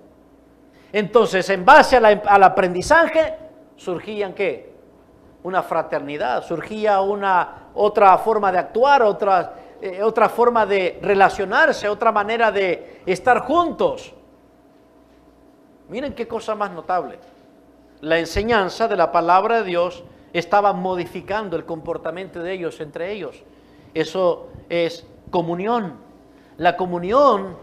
Speaker 1: Entonces, en base al aprendizaje, surgían ¿qué? Una fraternidad, surgía otra forma de actuar, otra forma de relacionarse, otra manera de estar juntos. Miren qué cosa más notable. La enseñanza de la palabra de Dios estaba modificando el comportamiento de ellos entre ellos. Eso es comunión. La comunión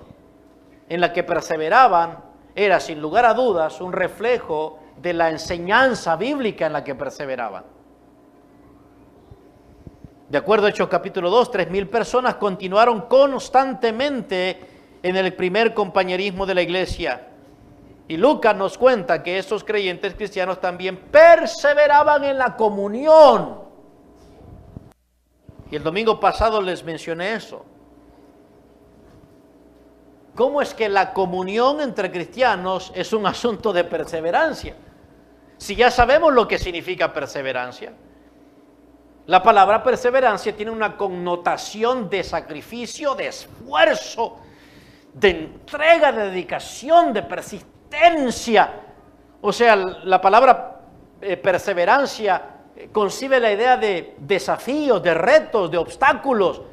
Speaker 1: en la que perseveraban era sin lugar a dudas un reflejo de la enseñanza bíblica en la que perseveraban. De acuerdo a Hechos capítulo 2, 3,000 personas continuaron constantemente en el primer compañerismo de la iglesia. Y Lucas nos cuenta que estos creyentes cristianos también perseveraban en la comunión. Y el domingo pasado les mencioné eso. ¿Cómo es que la comunión entre cristianos es un asunto de perseverancia? Si ya sabemos lo que significa perseverancia. La palabra perseverancia tiene una connotación de sacrificio, de esfuerzo, de entrega, de dedicación, de persistencia. O sea, la palabra perseverancia concibe la idea de desafíos, de retos, de obstáculos.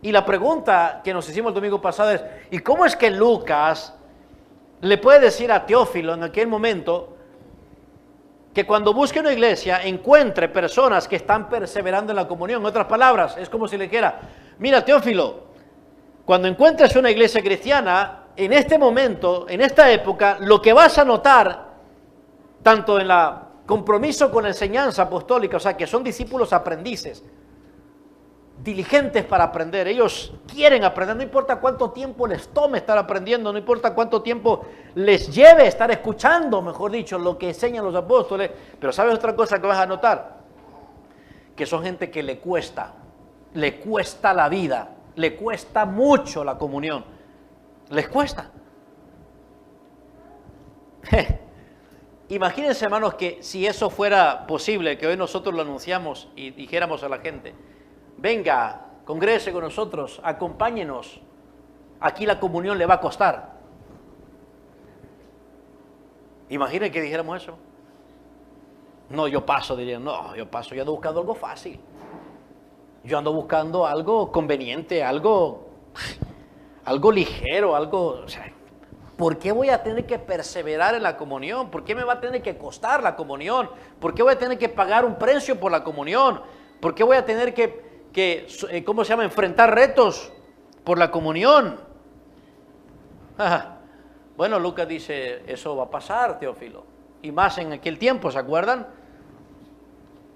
Speaker 1: Y la pregunta que nos hicimos el domingo pasado es, ¿y cómo es que Lucas le puede decir a Teófilo en aquel momento que cuando busque una iglesia encuentre personas que están perseverando en la comunión? En otras palabras, es como si le dijera, mira Teófilo, cuando encuentres una iglesia cristiana, en este momento, en esta época, lo que vas a notar, tanto en el compromiso con la enseñanza apostólica, o sea, que son discípulos aprendices, diligentes para aprender, ellos quieren aprender, no importa cuánto tiempo les tome estar aprendiendo, no importa cuánto tiempo les lleve estar escuchando, mejor dicho, lo que enseñan los apóstoles, pero ¿sabes otra cosa que vas a notar? Que son gente que le cuesta la vida, le cuesta mucho la comunión, les cuesta. Imagínense, hermanos, que si eso fuera posible, que hoy nosotros lo anunciamos y dijéramos a la gente, venga, congrese con nosotros, acompáñenos, aquí la comunión le va a costar. Imaginen que dijéramos eso. No, yo paso, dirían, no, yo paso, yo ando buscando algo fácil. Yo ando buscando algo conveniente, algo ligero, algo... O sea, ¿por qué voy a tener que perseverar en la comunión? ¿Por qué me va a tener que costar la comunión? ¿Por qué voy a tener que pagar un precio por la comunión? ¿Por qué voy a tener que ¿cómo se llama? Enfrentar retos por la comunión? Bueno, Lucas dice, eso va a pasar, Teófilo. Y más en aquel tiempo, ¿se acuerdan?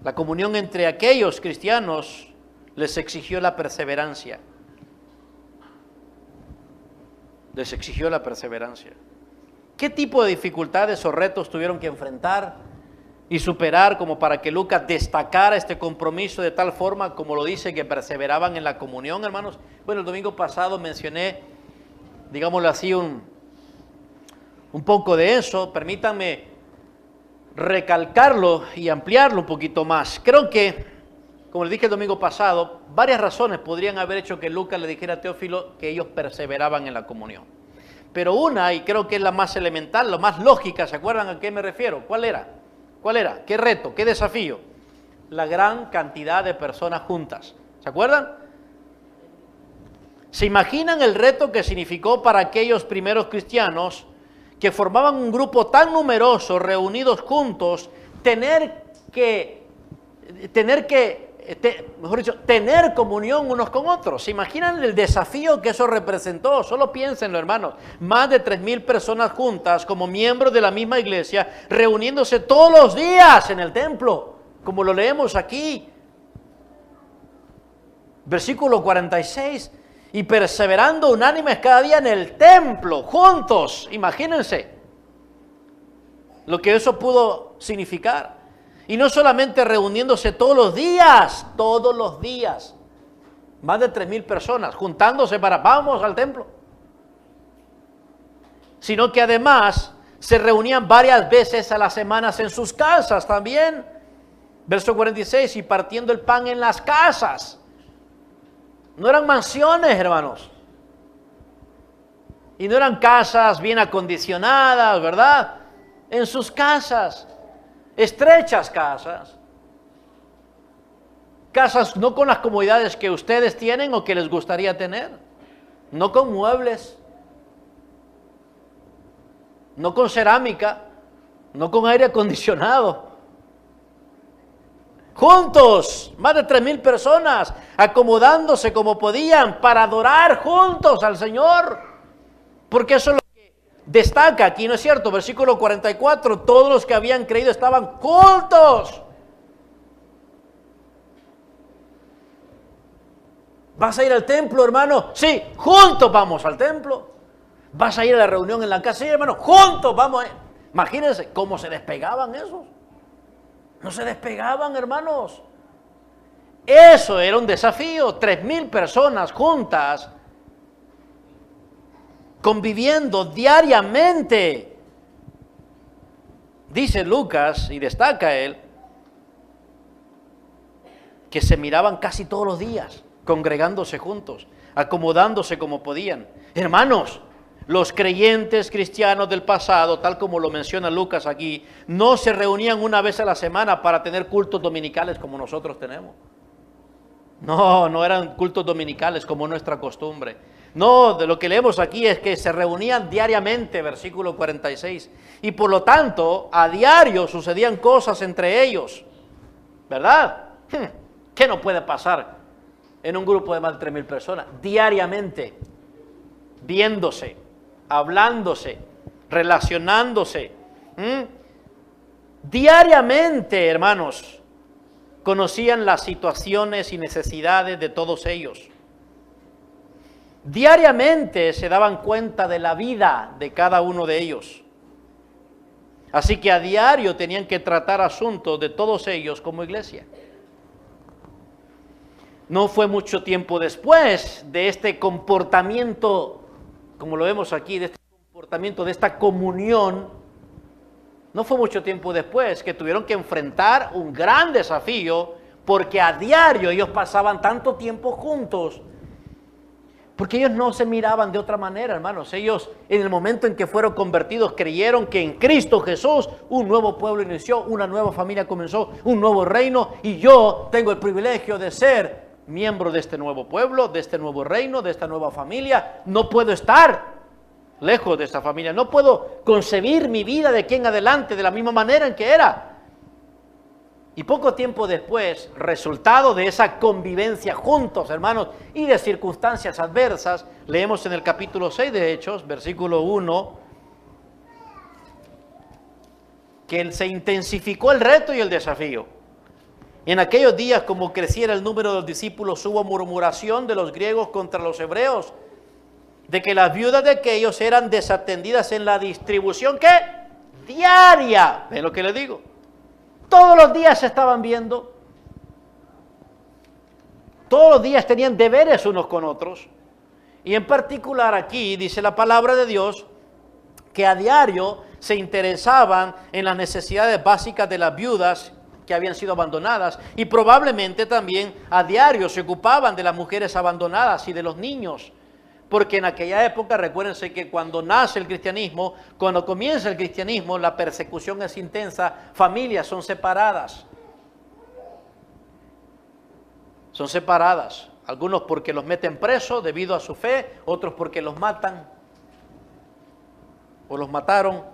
Speaker 1: La comunión entre aquellos cristianos les exigió la perseverancia. Les exigió la perseverancia. ¿Qué tipo de dificultades o retos tuvieron que enfrentar y superar como para que Lucas destacara este compromiso de tal forma como lo dice, que perseveraban en la comunión, hermanos? Bueno, el domingo pasado mencioné, digámoslo así, un poco de eso. Permítanme recalcarlo y ampliarlo un poquito más. Creo que, como les dije el domingo pasado, varias razones podrían haber hecho que Lucas le dijera a Teófilo que ellos perseveraban en la comunión. Pero una, y creo que es la más elemental, la más lógica, ¿se acuerdan a qué me refiero? ¿Cuál era? ¿Cuál era? ¿Qué reto? ¿Qué desafío? La gran cantidad de personas juntas. ¿Se acuerdan? ¿Se imaginan el reto que significó para aquellos primeros cristianos que formaban un grupo tan numeroso, reunidos juntos, tener comunión unos con otros? ¿Se imaginan el desafío que eso representó? Solo piénsenlo, hermanos. Más de 3,000 personas juntas como miembros de la misma iglesia, reuniéndose todos los días en el templo, como lo leemos aquí. Versículo 46. Y perseverando unánimes cada día en el templo, juntos. Imagínense lo que eso pudo significar. Y no solamente reuniéndose todos los días, más de 3,000 personas juntándose para vamos al templo, sino que además se reunían varias veces a las semanas en sus casas también. Verso 46, y partiendo el pan en las casas. No eran mansiones, hermanos, y no eran casas bien acondicionadas, ¿verdad? En sus casas, estrechas casas no con las comodidades que ustedes tienen o que les gustaría tener, no con muebles, no con cerámica, no con aire acondicionado. Juntos, más de 3,000 personas, acomodándose como podían para adorar juntos al Señor, Porque eso es lo que destaca aquí, ¿no es cierto? Versículo 44, todos los que habían creído estaban juntos. ¿Vas a ir al templo, hermano? Sí, juntos vamos al templo. ¿Vas a ir a la reunión en la casa? Sí, hermano, juntos vamos. Imagínense cómo se despegaban esos. No se despegaban, hermanos. Eso era un desafío. 3,000 personas juntas, conviviendo diariamente. Dice Lucas, y destaca él, que se miraban casi todos los días, congregándose juntos, acomodándose como podían. Hermanos, los creyentes cristianos del pasado, tal como lo menciona Lucas aquí, no se reunían una vez a la semana para tener cultos dominicales como nosotros tenemos. No, no eran cultos dominicales como nuestra costumbre. No, de lo que leemos aquí es que se reunían diariamente, versículo 46. Y por lo tanto, a diario sucedían cosas entre ellos. ¿Verdad? ¿Qué no puede pasar en un grupo de más de 3,000 personas? Diariamente, viéndose, hablándose, relacionándose. Diariamente, hermanos, conocían las situaciones y necesidades de todos ellos. Diariamente se daban cuenta de la vida de cada uno de ellos. Así que a diario tenían que tratar asuntos de todos ellos como iglesia. No fue mucho tiempo después de este comportamiento, como lo vemos aquí, de este comportamiento, de esta comunión, no fue mucho tiempo después que tuvieron que enfrentar un gran desafío, porque a diario ellos pasaban tanto tiempo juntos, porque ellos no se miraban de otra manera, hermanos. Ellos, en el momento en que fueron convertidos, creyeron que en Cristo Jesús un nuevo pueblo inició, una nueva familia comenzó, un nuevo reino, y yo tengo el privilegio de ser miembro de este nuevo pueblo, de este nuevo reino, de esta nueva familia. No puedo estar lejos de esta familia, no puedo concebir mi vida de aquí en adelante de la misma manera en que era. Y poco tiempo después, resultado de esa convivencia juntos, hermanos, y de circunstancias adversas, leemos en el capítulo 6 de Hechos, versículo 1, que se intensificó el reto y el desafío. En aquellos días, como creciera el número de los discípulos, hubo murmuración de los griegos contra los hebreos, de que las viudas de aquellos eran desatendidas en la distribución, ¿qué? Diaria. ¿Ven lo que les digo? Todos los días se estaban viendo. Todos los días tenían deberes unos con otros. Y en particular aquí dice la palabra de Dios que a diario se interesaban en las necesidades básicas de las viudas que habían sido abandonadas, y probablemente también a diario se ocupaban de las mujeres abandonadas y de los niños. Porque en aquella época, recuérdense que cuando nace el cristianismo, cuando comienza el cristianismo, la persecución es intensa, familias son separadas. Son separadas, algunos porque los meten presos debido a su fe, otros porque los matan o los mataron.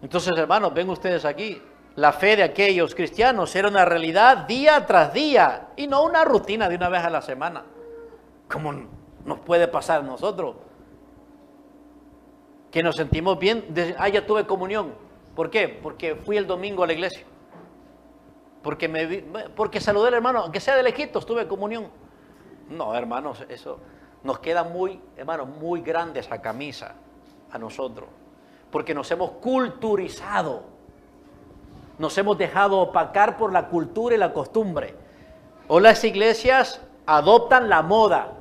Speaker 1: Entonces, hermanos, ven ustedes aquí, la fe de aquellos cristianos era una realidad día tras día y no una rutina de una vez a la semana, como nos puede pasar a nosotros, que nos sentimos bien, ya tuve comunión. ¿Por qué? Porque fui el domingo a la iglesia, porque saludé al hermano, aunque sea de lejitos, tuve comunión. No, hermanos, eso nos queda muy, hermanos, muy grande esa camisa a nosotros, porque nos hemos culturizado. Nos hemos dejado opacar por la cultura y la costumbre. O las iglesias adoptan la moda,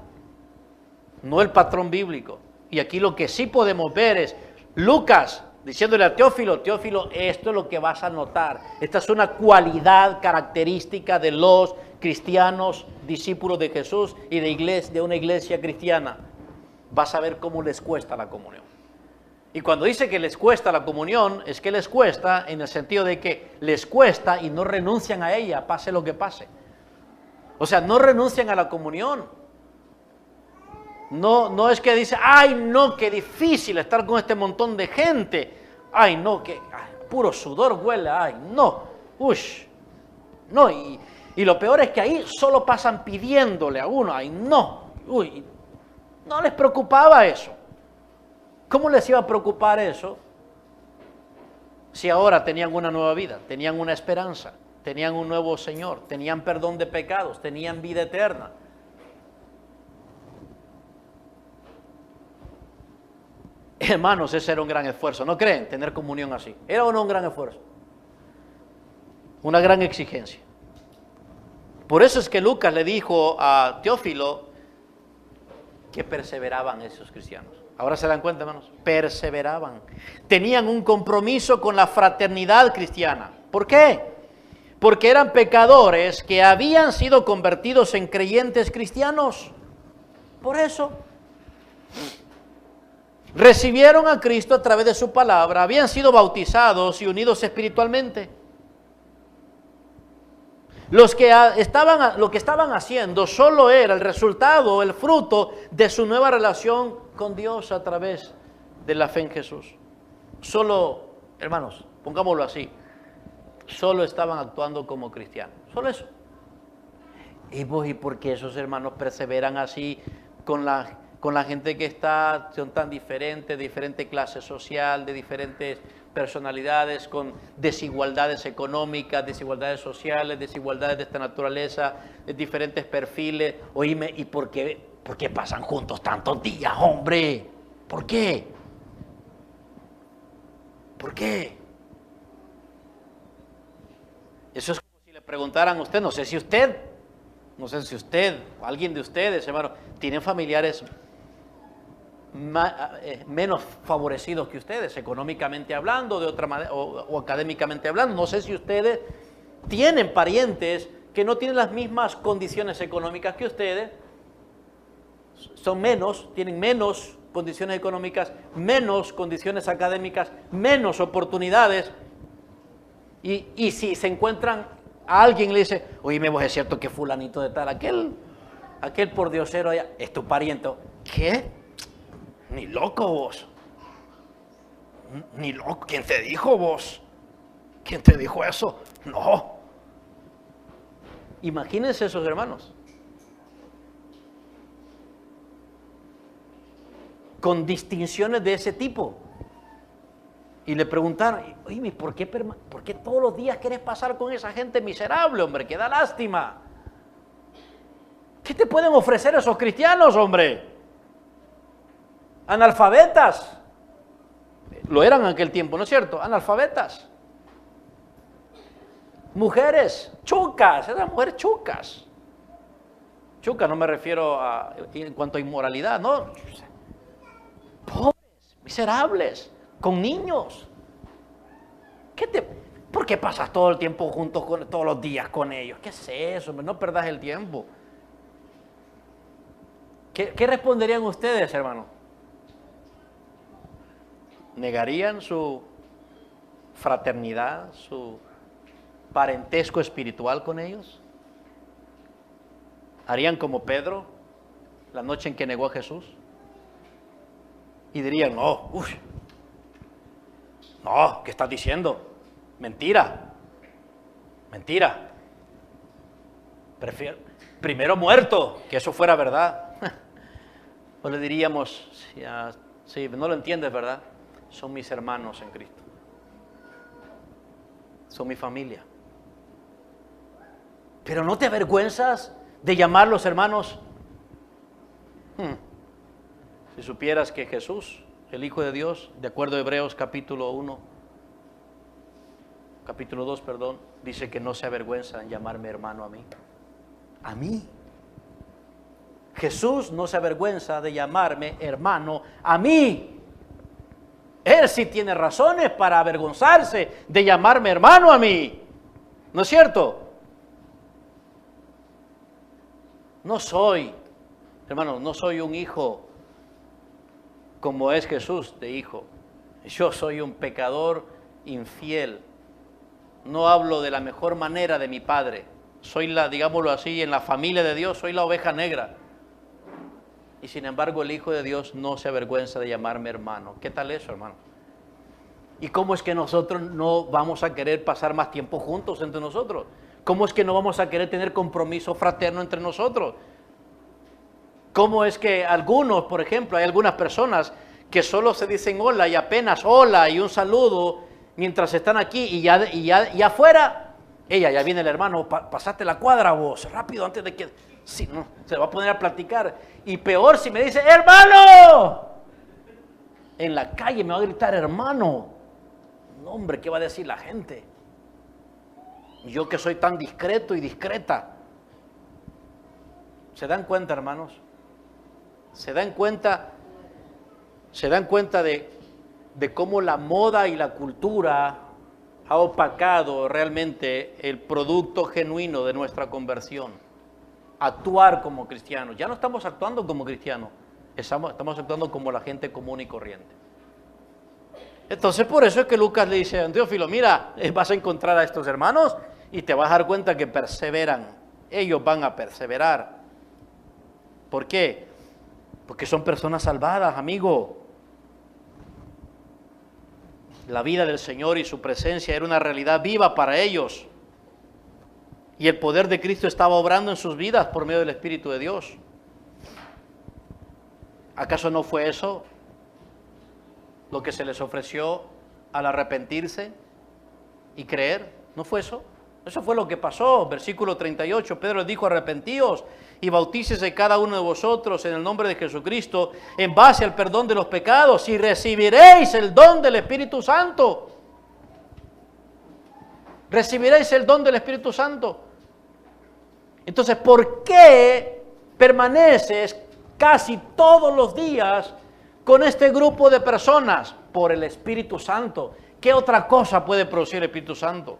Speaker 1: no el patrón bíblico. Y aquí lo que sí podemos ver es Lucas diciéndole a Teófilo, Teófilo, esto es lo que vas a notar. Esta es una cualidad característica de los cristianos, discípulos de Jesús y de una iglesia cristiana. Vas a ver cómo les cuesta la comunión. Y cuando dice que les cuesta la comunión, es que les cuesta en el sentido de que les cuesta y no renuncian a ella, pase lo que pase. O sea, no renuncian a la comunión. No es que dice, ay no, qué difícil estar con este montón de gente. Ay no, que puro sudor huele, ay no, ush. No, y lo peor es que ahí solo pasan pidiéndole a uno, ay no, uy. No les preocupaba eso. ¿Cómo les iba a preocupar eso si ahora tenían una nueva vida, tenían una esperanza, tenían un nuevo Señor, tenían perdón de pecados, tenían vida eterna? Hermanos, ese era un gran esfuerzo, ¿no creen? Tener comunión así. ¿Era o no un gran esfuerzo? Una gran exigencia. Por eso es que Lucas le dijo a Teófilo que perseveraban esos cristianos. Ahora se dan cuenta, hermanos, perseveraban. Tenían un compromiso con la fraternidad cristiana. ¿Por qué? Porque eran pecadores que habían sido convertidos en creyentes cristianos. Por eso. Recibieron a Cristo a través de su palabra, habían sido bautizados y unidos espiritualmente. Lo que estaban haciendo solo era el resultado, el fruto de su nueva relación con Dios a través de la fe en Jesús. Solo, hermanos, pongámoslo así, solo estaban actuando como cristianos, solo eso. ¿Y por qué esos hermanos perseveran así con la gente que son tan diferentes, de diferente clase social, de diferentes personalidades, con desigualdades económicas, desigualdades sociales, desigualdades de esta naturaleza, de diferentes perfiles? Oíme, ¿y por qué pasan juntos tantos días, hombre? ¿Por qué? ¿Por qué? Eso es como si le preguntaran a usted, no sé si usted o alguien de ustedes, hermano, tienen familiares menos favorecidos que ustedes, económicamente hablando, de otra manera, o académicamente hablando. No sé si ustedes tienen parientes que no tienen las mismas condiciones económicas que ustedes, tienen menos condiciones económicas, menos condiciones académicas, menos oportunidades, y si se encuentran a alguien y le dice, oye, vos es cierto que fulanito de tal, aquel pordiosero allá, es tu pariente. ¿Qué? Ni loco vos. Ni loco. ¿Quién te dijo vos? ¿Quién te dijo eso? No. Imagínense esos hermanos. Con distinciones de ese tipo. Y le preguntaron, oye, ¿por qué todos los días quieres pasar con esa gente miserable, hombre? Que da lástima. ¿Qué te pueden ofrecer esos cristianos, hombre? Analfabetas. Lo eran en aquel tiempo, ¿no es cierto? Analfabetas. Mujeres chucas, eran mujeres chucas. Chucas, no me refiero en cuanto a inmoralidad, no. Pobres, miserables, con niños. ¿Por qué pasas todo el tiempo juntos todos los días con ellos? ¿Qué es eso? No perdas el tiempo. ¿Qué responderían ustedes, hermano? ¿Negarían su fraternidad, su parentesco espiritual con ellos? ¿Harían como Pedro la noche en que negó a Jesús? Y dirían, no, ¿qué estás diciendo? Mentira. Prefiero, primero muerto, que eso fuera verdad. O le diríamos, sí, no lo entiendes, ¿verdad? Son mis hermanos en Cristo. Son mi familia. Pero ¿no te avergüenzas de llamarlos hermanos? Si supieras que Jesús, el Hijo de Dios, de acuerdo a Hebreos capítulo 2, dice que no se avergüenza en llamarme hermano a mí. A mí. Jesús no se avergüenza de llamarme hermano a mí. Él sí tiene razones para avergonzarse de llamarme hermano a mí. ¿No es cierto? No soy un hijo como es Jesús de hijo. Yo soy un pecador infiel. No hablo de la mejor manera de mi padre. Soy digámoslo así, en la familia de Dios, soy la oveja negra. Y sin embargo el Hijo de Dios no se avergüenza de llamarme hermano. ¿Qué tal eso, hermano? ¿Y cómo es que nosotros no vamos a querer pasar más tiempo juntos entre nosotros? ¿Cómo es que no vamos a querer tener compromiso fraterno entre nosotros? ¿Cómo es que algunos, por ejemplo, hay algunas personas que solo se dicen hola y apenas hola y un saludo mientras están aquí y ya afuera, ya viene el hermano, pasaste la cuadra vos, rápido antes de que, sí, no, se va a poner a platicar. Y peor si me dice, hermano, en la calle me va a gritar, hermano. No, hombre, ¿qué va a decir la gente? Yo que soy tan discreto y discreta. ¿Se dan cuenta, hermanos? ¿Se dan cuenta de cómo la moda y la cultura ha opacado realmente el producto genuino de nuestra conversión? Actuar como cristianos. Ya no estamos actuando como cristianos, estamos actuando como la gente común y corriente. Entonces, por eso es que Lucas le dice a Teófilo, mira, vas a encontrar a estos hermanos y te vas a dar cuenta que perseveran. Ellos van a perseverar. ¿Por qué? Porque son personas salvadas, amigo. La vida del Señor y su presencia era una realidad viva para ellos. Y el poder de Cristo estaba obrando en sus vidas por medio del Espíritu de Dios. ¿Acaso no fue eso lo que se les ofreció al arrepentirse y creer? ¿No fue eso? Eso fue lo que pasó. Versículo 38, Pedro les dijo, arrepentíos y bautícese cada uno de vosotros en el nombre de Jesucristo en base al perdón de los pecados y recibiréis el don del Espíritu Santo. Recibiréis el don del Espíritu Santo. Entonces, ¿por qué permaneces casi todos los días con este grupo de personas? Por el Espíritu Santo. ¿Qué otra cosa puede producir el Espíritu Santo?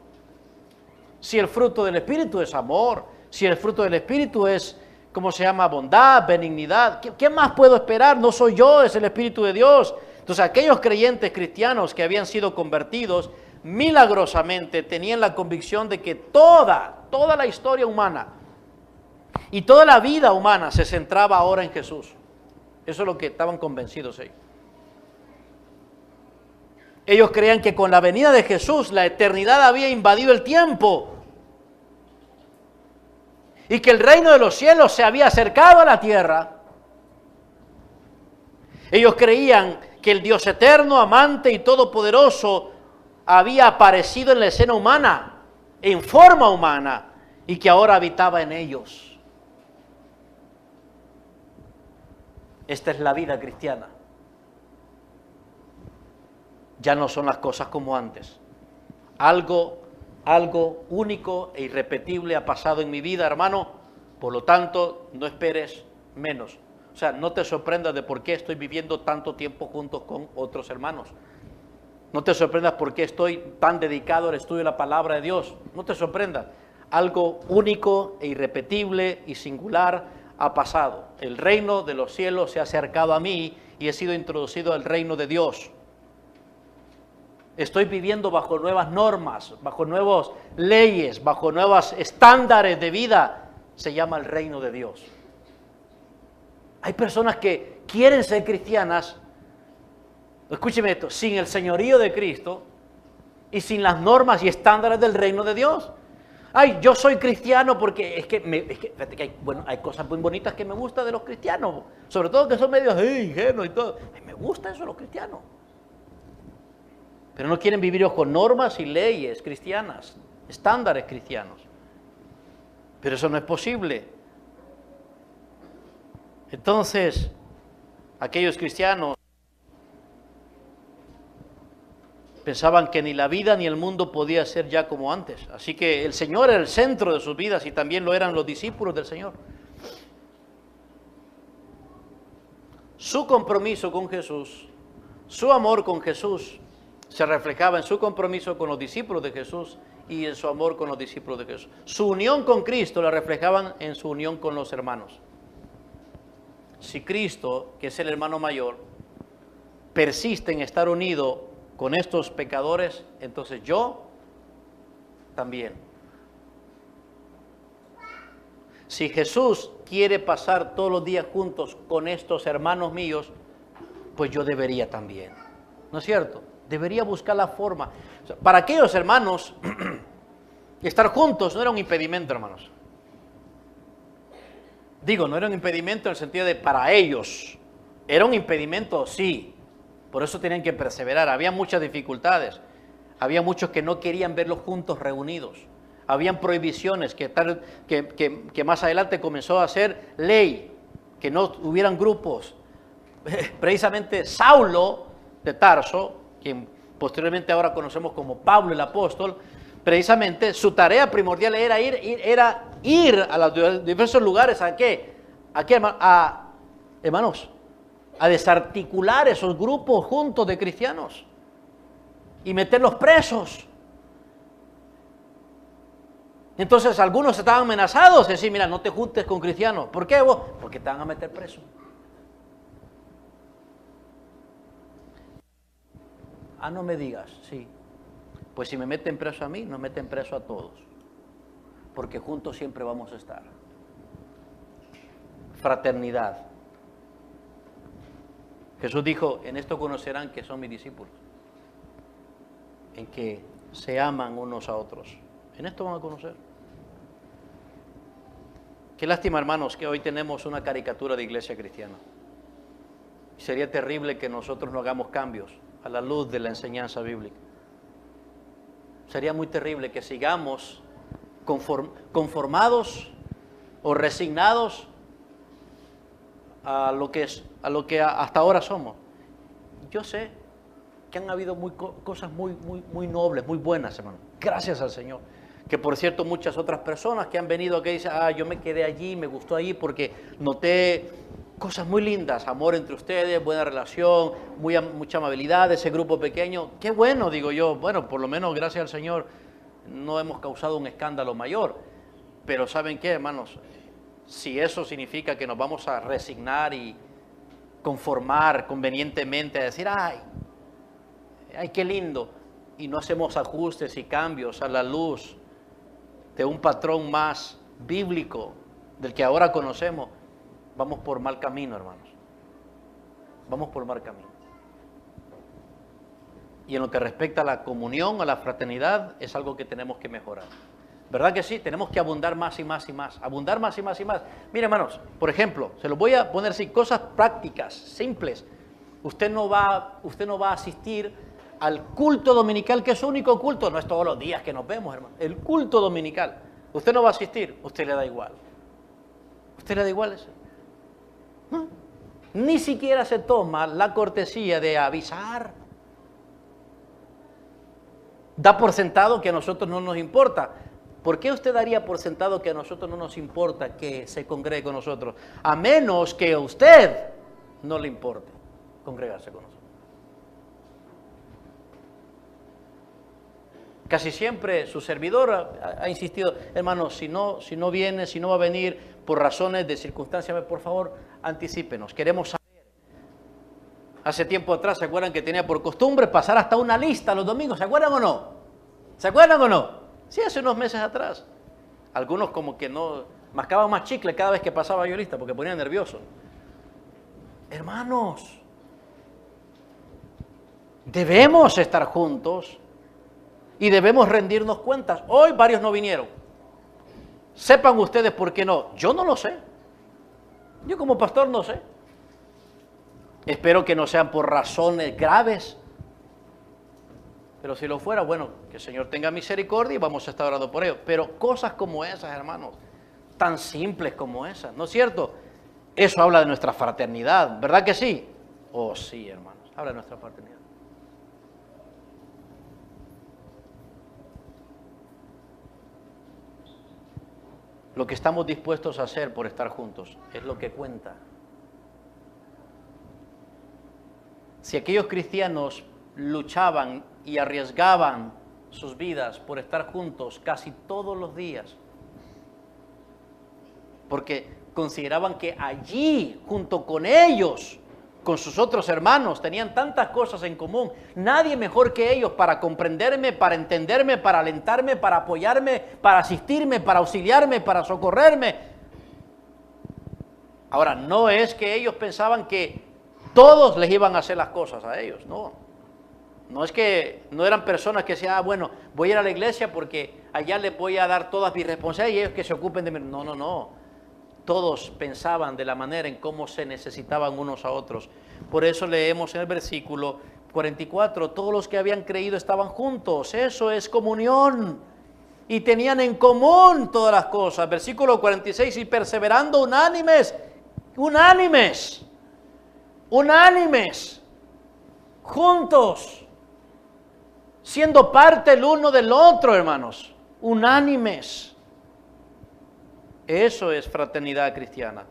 Speaker 1: Si el fruto del Espíritu es amor, si el fruto del Espíritu es, ¿cómo se llama? Bondad, benignidad. ¿Qué más puedo esperar? No soy yo, es el Espíritu de Dios. Entonces, aquellos creyentes cristianos que habían sido convertidos, milagrosamente tenían la convicción de que toda la historia humana y toda la vida humana se centraba ahora en Jesús. Eso es lo que estaban convencidos ellos. Ellos creían que con la venida de Jesús la eternidad había invadido el tiempo y que el reino de los cielos se había acercado a la tierra. Ellos creían que el Dios eterno, amante y todopoderoso había aparecido en la escena humana, en forma humana, y que ahora habitaba en ellos. Esta es la vida cristiana. Ya no son las cosas como antes. Algo único e irrepetible ha pasado en mi vida, hermano. Por lo tanto, no esperes menos. O sea, no te sorprendas de por qué estoy viviendo tanto tiempo juntos con otros hermanos. No te sorprendas por qué estoy tan dedicado al estudio de la palabra de Dios. No te sorprendas. Algo único e irrepetible y singular ha pasado. El reino de los cielos se ha acercado a mí y he sido introducido al reino de Dios. Estoy viviendo bajo nuevas normas, bajo nuevas leyes, bajo nuevos estándares de vida. Se llama el reino de Dios. Hay personas que quieren ser cristianas, escúcheme esto, sin el señorío de Cristo y sin las normas y estándares del reino de Dios. Ay, yo soy cristiano porque fíjate que hay cosas muy bonitas que me gustan de los cristianos, sobre todo que son medios ingenuos y todo. Me gusta eso de los cristianos. Pero no quieren vivir con normas y leyes cristianas, estándares cristianos. Pero eso no es posible. Entonces, aquellos cristianos pensaban que ni la vida ni el mundo podía ser ya como antes. Así que el Señor era el centro de sus vidas y también lo eran los discípulos del Señor. Su compromiso con Jesús, su amor con Jesús, se reflejaba en su compromiso con los discípulos de Jesús y en su amor con los discípulos de Jesús. Su unión con Cristo la reflejaban en su unión con los hermanos. Si Cristo, que es el hermano mayor, persiste en estar unido con estos pecadores, entonces yo también. Si Jesús quiere pasar todos los días juntos con estos hermanos míos, pues yo debería también. ¿No es cierto? Debería buscar la forma. O sea, para aquellos hermanos, estar juntos no era un impedimento, hermanos. Digo, no era un impedimento en el sentido de para ellos. Era un impedimento, sí. Por eso tenían que perseverar. Había muchas dificultades. Había muchos que no querían verlos juntos reunidos. Habían prohibiciones que más adelante comenzó a ser ley, que no hubieran grupos. Precisamente Saulo de Tarso, quien posteriormente ahora conocemos como Pablo el apóstol, precisamente su tarea primordial era ir a los diversos lugares. ¿A qué? Hermanos, a desarticular esos grupos juntos de cristianos y meterlos presos. Entonces algunos estaban amenazados, de decir, mira, no te juntes con cristianos. ¿Por qué vos? Porque te van a meter preso. Ah, no me digas, sí. Pues si me meten preso a mí, nos meten preso a todos. Porque juntos siempre vamos a estar. Fraternidad. Jesús dijo, en esto conocerán que son mis discípulos. En que se aman unos a otros. En esto van a conocer. Qué lástima, hermanos, que hoy tenemos una caricatura de iglesia cristiana. Sería terrible que nosotros no hagamos cambios a la luz de la enseñanza bíblica. Sería muy terrible que sigamos conformados o resignados a lo que hasta ahora somos. Yo sé que han habido cosas muy nobles, muy buenas, hermano. Gracias al Señor. Que por cierto, muchas otras personas que han venido aquí dicen, yo me quedé allí, me gustó allí porque noté cosas muy lindas, amor entre ustedes, buena relación, mucha amabilidad, ese grupo pequeño. Qué bueno, digo yo. Bueno, por lo menos gracias al Señor no hemos causado un escándalo mayor. Pero ¿saben qué, hermanos? Si eso significa que nos vamos a resignar y conformar convenientemente a decir, ay, qué lindo, y no hacemos ajustes y cambios a la luz de un patrón más bíblico del que ahora conocemos, vamos por mal camino, hermanos. Vamos por mal camino. Y en lo que respecta a la comunión, a la fraternidad, es algo que tenemos que mejorar. ¿Verdad que sí? Tenemos que abundar más y más y más. Abundar más y más y más. Mire, hermanos, por ejemplo, se los voy a poner así, cosas prácticas, simples. Usted no va a asistir al culto dominical, que es su único culto. No es todos los días que nos vemos, hermano. El culto dominical. Usted no va a asistir, usted le da igual. ¿Usted le da igual eso? No. Ni siquiera se toma la cortesía de avisar. Da por sentado que a nosotros no nos importa. ¿Por qué usted daría por sentado que a nosotros no nos importa que se congregue con nosotros? A menos que a usted no le importe congregarse con nosotros. Casi siempre su servidor ha insistido, hermanos, si no viene, si no va a venir por razones de circunstancias, por favor, anticípenos. Queremos saber. Hace tiempo atrás, ¿se acuerdan que tenía por costumbre pasar hasta una lista los domingos? ¿Se acuerdan o no? ¿Se acuerdan o no? Sí, hace unos meses atrás. Algunos como que no, mascaban más chicle cada vez que pasaba yo lista porque ponían nerviosos. Hermanos, debemos estar juntos y debemos rendirnos cuentas. Hoy varios no vinieron. Sepan ustedes por qué no. Yo no lo sé. Yo como pastor no sé. Espero que no sean por razones graves. Pero si lo fuera, bueno, que el Señor tenga misericordia y vamos a estar orando por ello. Pero cosas como esas, hermanos, tan simples como esas, ¿no es cierto? Eso habla de nuestra fraternidad, ¿verdad que sí? Oh, sí, hermanos, habla de nuestra fraternidad. Lo que estamos dispuestos a hacer por estar juntos es lo que cuenta. Si aquellos cristianos luchaban y arriesgaban sus vidas por estar juntos casi todos los días, porque consideraban que allí, junto con ellos, con sus otros hermanos, tenían tantas cosas en común, nadie mejor que ellos para comprenderme, para entenderme, para alentarme, para apoyarme, para asistirme, para auxiliarme, para socorrerme. Ahora, no es que ellos pensaban que todos les iban a hacer las cosas a ellos, no. No es que no eran personas que decían, bueno, voy a ir a la iglesia porque allá les voy a dar todas mis responsabilidades y ellos que se ocupen de mí. No. Todos pensaban de la manera en cómo se necesitaban unos a otros. Por eso leemos en el versículo 44, todos los que habían creído estaban juntos. Eso es comunión. Y tenían en común todas las cosas. Versículo 46, y perseverando unánimes, juntos, siendo parte el uno del otro, hermanos, unánimes. Eso es fraternidad cristiana.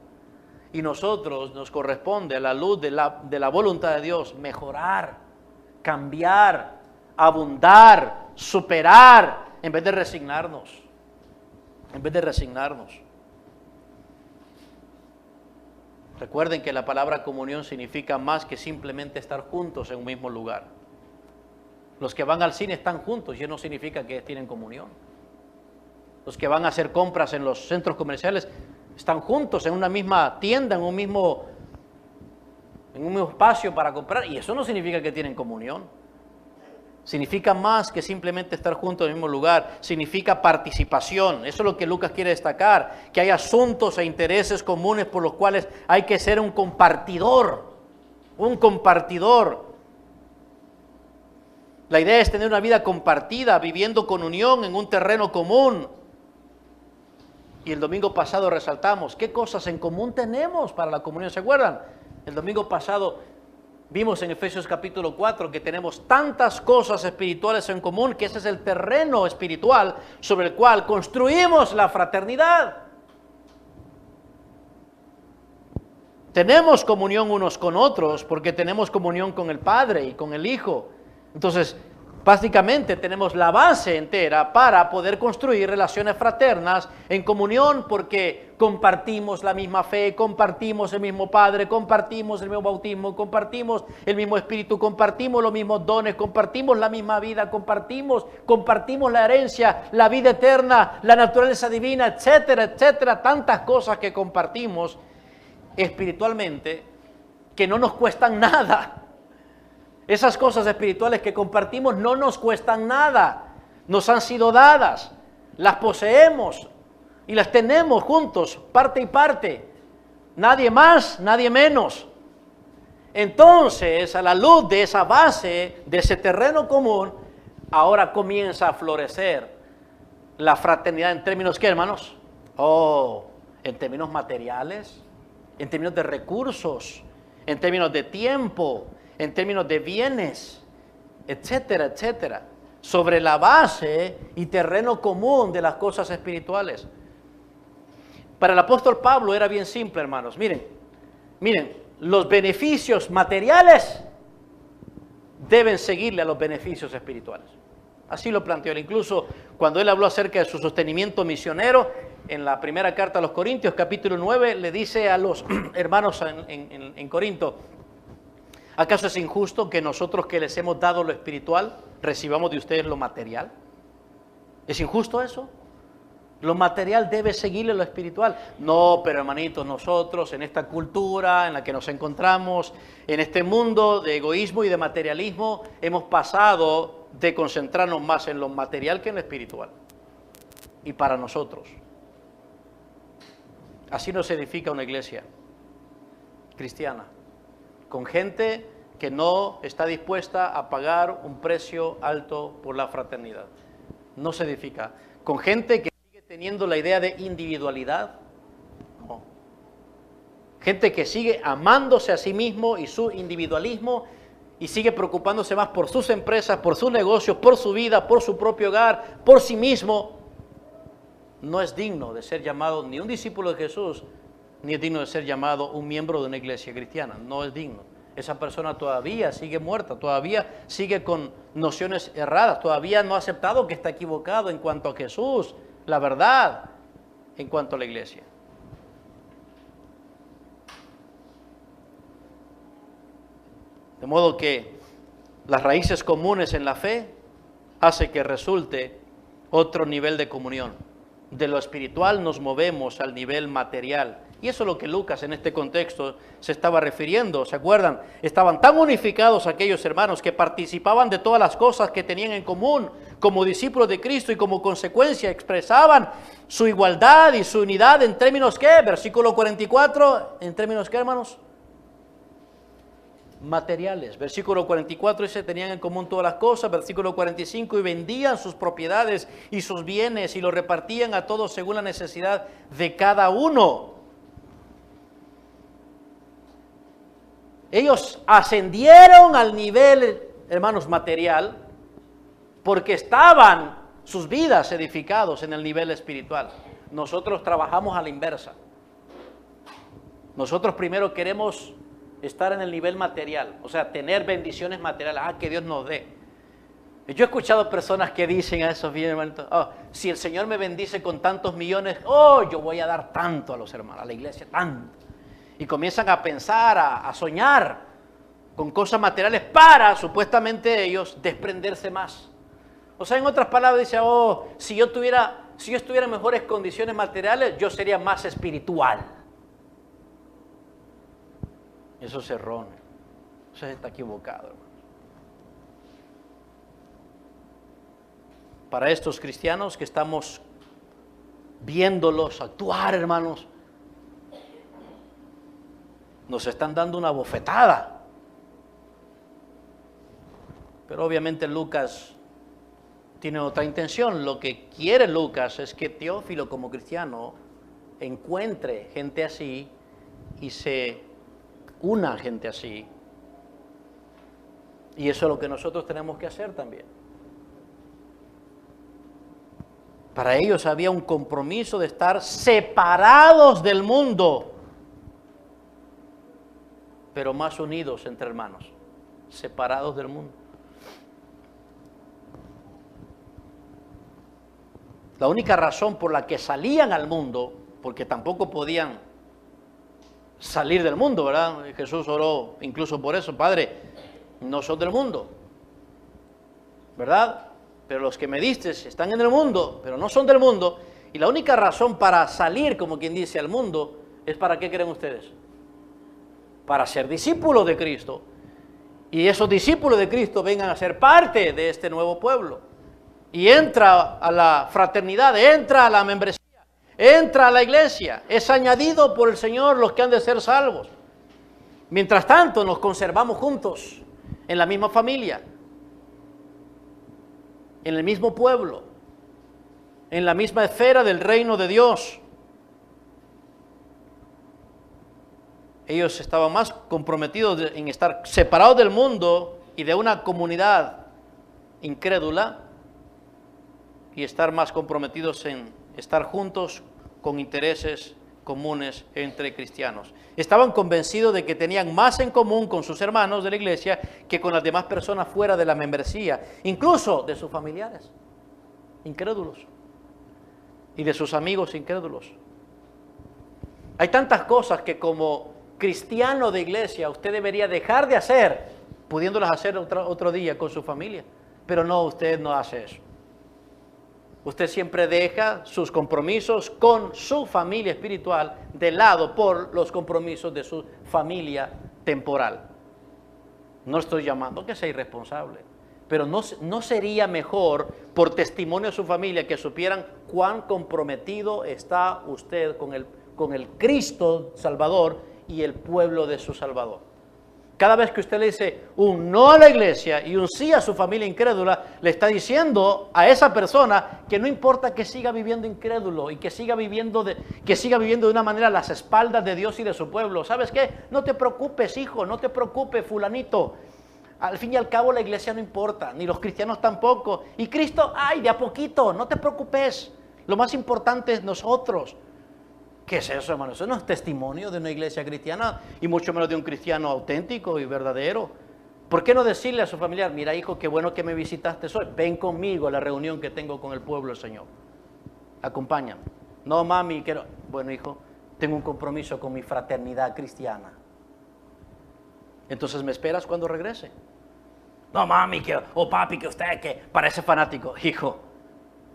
Speaker 1: Y nosotros nos corresponde, a la luz de la voluntad de Dios, mejorar, cambiar, abundar, superar, en vez de resignarnos. Recuerden que la palabra comunión significa más que simplemente estar juntos en un mismo lugar. Los que van al cine están juntos y eso no significa que tienen comunión. Los que van a hacer compras en los centros comerciales están juntos en una misma tienda, en un mismo espacio para comprar, y eso no significa que tienen comunión. Significa más que simplemente estar juntos en el mismo lugar, significa participación. Eso es lo que Lucas quiere destacar, que hay asuntos e intereses comunes por los cuales hay que ser un compartidor. La idea es tener una vida compartida, viviendo con unión en un terreno común. Y el domingo pasado resaltamos, ¿qué cosas en común tenemos para la comunión? ¿Se acuerdan? El domingo pasado vimos en Efesios capítulo 4 que tenemos tantas cosas espirituales en común, que ese es el terreno espiritual sobre el cual construimos la fraternidad. Tenemos comunión unos con otros porque tenemos comunión con el Padre y con el Hijo. Entonces, básicamente tenemos la base entera para poder construir relaciones fraternas en comunión, porque compartimos la misma fe, compartimos el mismo Padre, compartimos el mismo bautismo, compartimos el mismo Espíritu, compartimos los mismos dones, compartimos la misma vida, compartimos la herencia, la vida eterna, la naturaleza divina, etcétera, etcétera. Tantas cosas que compartimos espiritualmente que no nos cuestan nada. Esas cosas espirituales que compartimos no nos cuestan nada, nos han sido dadas, las poseemos y las tenemos juntos, parte y parte, nadie más, nadie menos. Entonces, a la luz de esa base, de ese terreno común, ahora comienza a florecer la fraternidad en términos, ¿qué, hermanos? En términos materiales, en términos de recursos, en términos de tiempo, en términos de bienes, etcétera, etcétera, sobre la base y terreno común de las cosas espirituales. Para el apóstol Pablo era bien simple, hermanos. Miren, los beneficios materiales deben seguirle a los beneficios espirituales. Así lo planteó él. Incluso cuando él habló acerca de su sostenimiento misionero, en la primera carta a los Corintios, capítulo 9, le dice a los hermanos en Corinto: ¿acaso es injusto que nosotros, que les hemos dado lo espiritual, recibamos de ustedes lo material? ¿Es injusto eso? Lo material debe seguirle lo espiritual. No, pero hermanitos, nosotros en esta cultura en la que nos encontramos, en este mundo de egoísmo y de materialismo, hemos pasado de concentrarnos más en lo material que en lo espiritual. Y para nosotros, así no se edifica una iglesia cristiana, con gente que no está dispuesta a pagar un precio alto por la fraternidad. No se edifica. Con gente que sigue teniendo la idea de individualidad. No. Gente que sigue amándose a sí mismo y su individualismo, y sigue preocupándose más por sus empresas, por sus negocios, por su vida, por su propio hogar, por sí mismo. No es digno de ser llamado ni un discípulo de Jesús, ni es digno de ser llamado un miembro de una iglesia cristiana. No es digno. Esa persona todavía sigue muerta, todavía sigue con nociones erradas, todavía no ha aceptado que está equivocado en cuanto a Jesús, la verdad, en cuanto a la iglesia. De modo que las raíces comunes en la fe hace que resulte otro nivel de comunión. De lo espiritual nos movemos al nivel material Y eso es lo que Lucas en este contexto se estaba refiriendo. ¿Se acuerdan? Estaban tan unificados aquellos hermanos que participaban de todas las cosas que tenían en común como discípulos de Cristo y como consecuencia expresaban su igualdad y su unidad en términos ¿qué? Versículo 44, ¿en términos qué, hermanos? Materiales. Versículo 44 dice, tenían en común todas las cosas. Versículo 45, y vendían sus propiedades y sus bienes y los repartían a todos según la necesidad de cada uno. Ellos ascendieron al nivel, hermanos, material, porque estaban sus vidas edificados en el nivel espiritual. Nosotros trabajamos a la inversa. Nosotros primero queremos estar en el nivel material, o sea, tener bendiciones materiales, que Dios nos dé. Yo he escuchado personas que dicen a esos bien hermanos, si el Señor me bendice con tantos millones, yo voy a dar tanto a los hermanos, a la iglesia, tanto. Y comienzan a pensar, a soñar con cosas materiales para, supuestamente, ellos desprenderse más. O sea, en otras palabras, dice, si yo estuviera en mejores condiciones materiales, yo sería más espiritual. Eso es erróneo. Eso está equivocado, hermano. Para estos cristianos que estamos viéndolos actuar, hermanos, nos están dando una bofetada. Pero obviamente Lucas tiene otra intención. Lo que quiere Lucas es que Teófilo como cristiano encuentre gente así y se una gente así. Y eso es lo que nosotros tenemos que hacer también. Para ellos había un compromiso de estar separados del mundo, pero más unidos entre hermanos, separados del mundo. La única razón por la que salían al mundo, porque tampoco podían salir del mundo, ¿verdad? Jesús oró incluso por eso, Padre, no son del mundo, ¿verdad? Pero los que me diste están en el mundo, pero no son del mundo. Y la única razón para salir, como quien dice, al mundo, es ¿para qué creen ustedes? Para ser discípulos de Cristo. Y esos discípulos de Cristo vengan a ser parte de este nuevo pueblo. Y entra a la fraternidad, entra a la membresía, entra a la iglesia. Es añadido por el Señor los que han de ser salvos. Mientras tanto, nos conservamos juntos, en la misma familia, en el mismo pueblo, en la misma esfera del reino de Dios. Ellos estaban más comprometidos en estar separados del mundo y de una comunidad incrédula y estar más comprometidos en estar juntos con intereses comunes entre cristianos. Estaban convencidos de que tenían más en común con sus hermanos de la iglesia que con las demás personas fuera de la membresía, incluso de sus familiares incrédulos y de sus amigos incrédulos. Hay tantas cosas que como cristiano de iglesia usted debería dejar de hacer, pudiéndolas hacer otro día con su familia, pero no, usted no hace eso. Usted siempre deja sus compromisos con su familia espiritual de lado por los compromisos de su familia temporal. No estoy llamando que sea irresponsable, pero no sería mejor por testimonio de su familia que supieran cuán comprometido está usted con el Cristo Salvador y el pueblo de su Salvador. Cada vez que usted le dice un no a la iglesia y un sí a su familia incrédula, le está diciendo a esa persona que no importa que siga viviendo incrédulo y que siga viviendo de una manera a las espaldas de Dios y de su pueblo. ¿Sabes qué? No te preocupes, hijo, no te preocupes, fulanito. Al fin y al cabo la iglesia no importa, ni los cristianos tampoco. Y Cristo, de a poquito, no te preocupes. Lo más importante es nosotros. ¿Qué es eso, hermano? Eso no es testimonio de una iglesia cristiana y mucho menos de un cristiano auténtico y verdadero. ¿Por qué no decirle a su familiar, mira hijo, qué bueno que me visitaste hoy, ven conmigo a la reunión que tengo con el pueblo del Señor? Acompáñame. No, mami, quiero... Bueno, hijo, tengo un compromiso con mi fraternidad cristiana. Entonces, ¿me esperas cuando regrese? No, mami, papi, que usted que parece fanático. Hijo,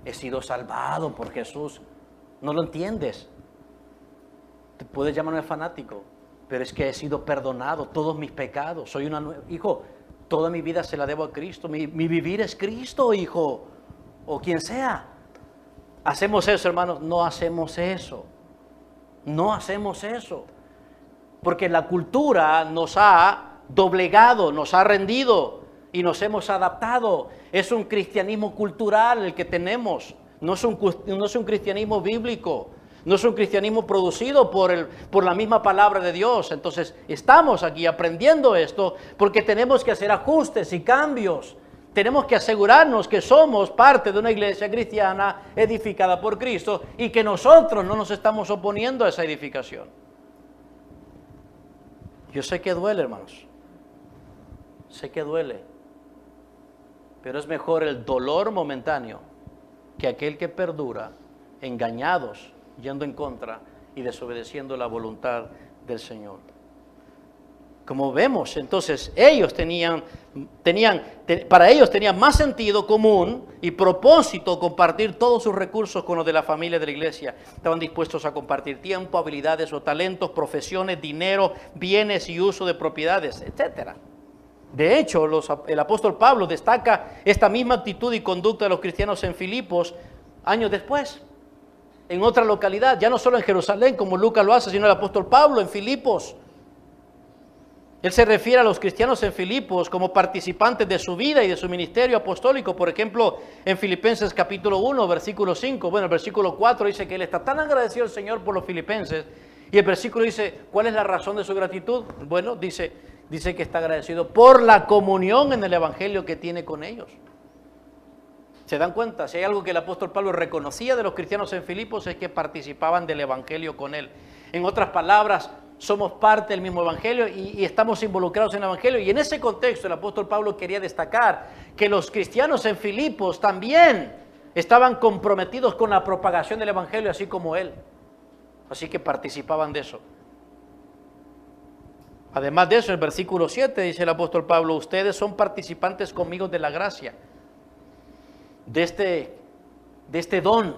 Speaker 1: he sido salvado por Jesús. ¿No lo entiendes?
Speaker 2: Te puedes llamarme fanático, pero es que he sido perdonado todos mis pecados. Soy hijo, toda mi vida se la debo a Cristo. Mi vivir es Cristo, hijo, o quien sea. ¿Hacemos eso, hermanos? No hacemos eso. No hacemos eso. Porque la cultura nos ha doblegado, nos ha rendido y nos hemos adaptado. Es un cristianismo cultural el que tenemos. No es un cristianismo bíblico. No es un cristianismo producido por la misma palabra de Dios. Entonces, estamos aquí aprendiendo esto porque tenemos que hacer ajustes y cambios. Tenemos que asegurarnos que somos parte de una iglesia cristiana edificada por Cristo y que nosotros no nos estamos oponiendo a esa edificación. Yo sé que duele, hermanos. Sé que duele. Pero es mejor el dolor momentáneo que aquel que perdura, engañados, yendo en contra y desobedeciendo la voluntad del Señor. Como vemos, entonces, para ellos tenía más sentido común y propósito compartir todos sus recursos con los de la familia de la iglesia. Estaban dispuestos a compartir tiempo, habilidades o talentos, profesiones, dinero, bienes y uso de propiedades, etc. De hecho, el apóstol Pablo destaca esta misma actitud y conducta de los cristianos en Filipos años después, en otra localidad, ya no solo en Jerusalén como Lucas lo hace, sino el apóstol Pablo en Filipos. Él se refiere a los cristianos en Filipos como participantes de su vida y de su ministerio apostólico. Por ejemplo, en Filipenses capítulo 1, versículo 5. Bueno, el versículo 4 dice que él está tan agradecido al Señor por los filipenses. Y el versículo dice, ¿cuál es la razón de su gratitud? Bueno, dice que está agradecido por la comunión en el evangelio que tiene con ellos. ¿Se dan cuenta? Si hay algo que el apóstol Pablo reconocía de los cristianos en Filipos es que participaban del evangelio con él. En otras palabras, somos parte del mismo evangelio y estamos involucrados en el evangelio. Y en ese contexto el apóstol Pablo quería destacar que los cristianos en Filipos también estaban comprometidos con la propagación del evangelio, así como él. Así que participaban de eso. Además de eso, en el versículo 7 dice el apóstol Pablo, ustedes son participantes conmigo de la gracia, de este don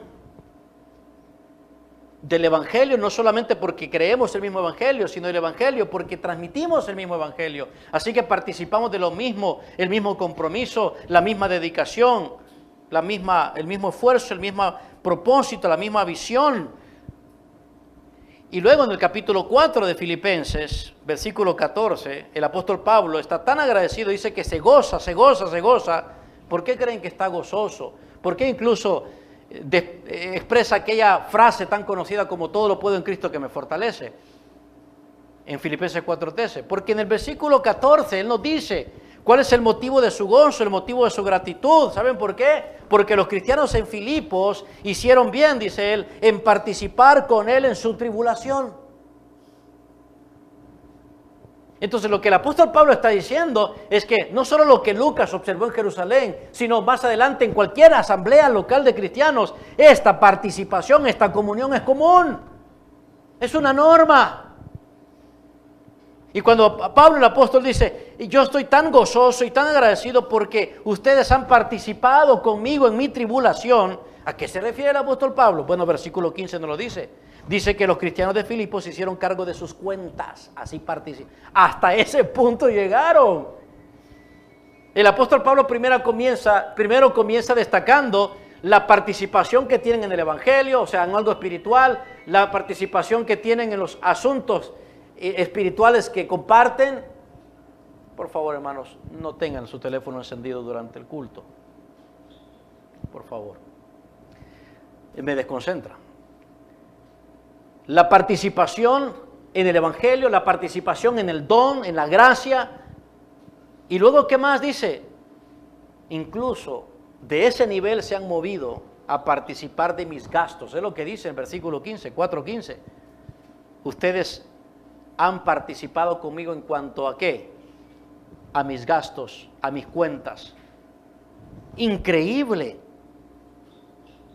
Speaker 2: del evangelio, no solamente porque creemos el mismo evangelio, sino el evangelio porque transmitimos el mismo evangelio. Así que participamos de lo mismo, el mismo compromiso, la misma dedicación, el mismo esfuerzo, el mismo propósito, la misma visión. Y luego en el capítulo 4 de Filipenses, versículo 14, el apóstol Pablo está tan agradecido, dice que se goza. ¿Por qué creen que está gozoso? ¿Por qué incluso expresa aquella frase tan conocida como todo lo puedo en Cristo que me fortalece? En Filipenses 4:13. Porque en el versículo 14 él nos dice cuál es el motivo de su gozo, el motivo de su gratitud. ¿Saben por qué? Porque los cristianos en Filipos hicieron bien, dice él, en participar con él en su tribulación. Entonces lo que el apóstol Pablo está diciendo es que no solo lo que Lucas observó en Jerusalén, sino más adelante en cualquier asamblea local de cristianos, esta participación, esta comunión es común, es una norma. Y cuando Pablo el apóstol dice, yo estoy tan gozoso y tan agradecido porque ustedes han participado conmigo en mi tribulación, ¿a qué se refiere el apóstol Pablo? Bueno, versículo 15 nos lo dice. Dice que los cristianos de Filipos se hicieron cargo de sus cuentas, así participan. Hasta ese punto llegaron. El apóstol Pablo primero comienza destacando la participación que tienen en el evangelio, o sea, en algo espiritual, la participación que tienen en los asuntos espirituales que comparten. Por favor, hermanos, no tengan su teléfono encendido durante el culto. Por favor. Me desconcentra. La participación en el evangelio, la participación en el don, en la gracia. Y luego, ¿qué más dice? Incluso de ese nivel se han movido a participar de mis gastos. Es lo que dice en versículo 15, 4:15. Ustedes han participado conmigo en cuanto a ¿qué? A mis gastos, a mis cuentas. Increíble.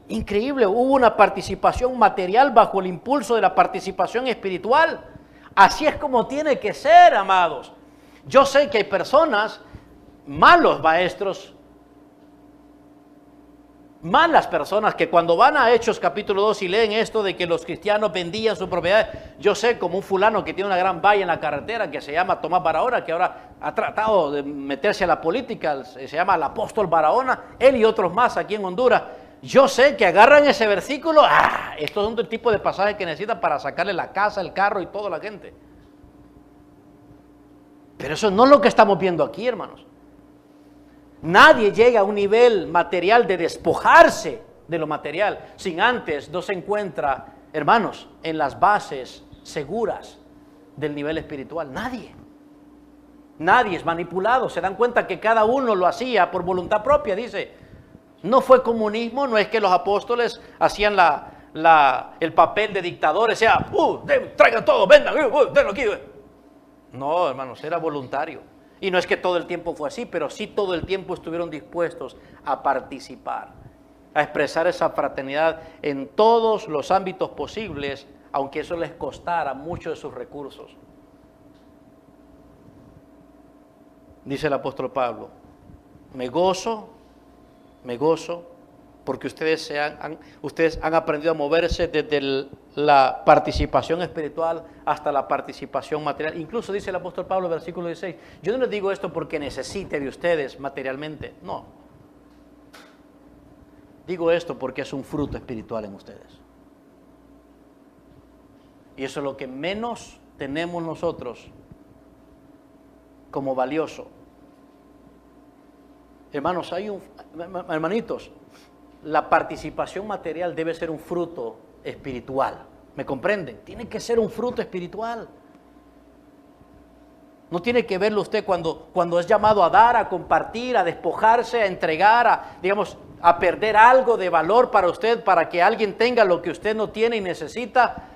Speaker 2: Increíble, hubo una participación material bajo el impulso de la participación espiritual. Así es como tiene que ser, amados. Yo sé que hay personas, malos maestros, malas personas que cuando van a Hechos capítulo 2 y leen esto de que los cristianos vendían su propiedad, yo sé como un fulano que tiene una gran valla en la carretera que se llama Tomás Barahona, que ahora ha tratado de meterse a la política, se llama el apóstol Barahona, él y otros más aquí en Honduras. Yo sé que agarran ese versículo, estos son el tipo de pasajes que necesitan para sacarle la casa, el carro y toda la gente. Pero eso no es lo que estamos viendo aquí, hermanos. Nadie llega a un nivel material de despojarse de lo material sin antes no se encuentra, hermanos, en las bases seguras del nivel espiritual. Nadie. Nadie es manipulado. Se dan cuenta que cada uno lo hacía por voluntad propia, dice. No fue comunismo, no es que los apóstoles hacían el papel de dictadores, sea, traigan todo, vendan, denlo aquí. No, hermanos, era voluntario. Y no es que todo el tiempo fue así, pero sí todo el tiempo estuvieron dispuestos a participar, a expresar esa fraternidad en todos los ámbitos posibles, aunque eso les costara muchos de sus recursos. Dice el apóstol Pablo, me gozo, porque ustedes han aprendido a moverse desde la participación espiritual hasta la participación material. Incluso dice el apóstol Pablo, versículo 16, yo no les digo esto porque necesite de ustedes materialmente, no. Digo esto porque es un fruto espiritual en ustedes. Y eso es lo que menos tenemos nosotros como valioso. Hermanos, hermanitos, la participación material debe ser un fruto espiritual. ¿Me comprenden? Tiene que ser un fruto espiritual. No tiene que verlo usted cuando es llamado a dar, a compartir, a despojarse, a entregar, a perder algo de valor para usted, para que alguien tenga lo que usted no tiene y necesita.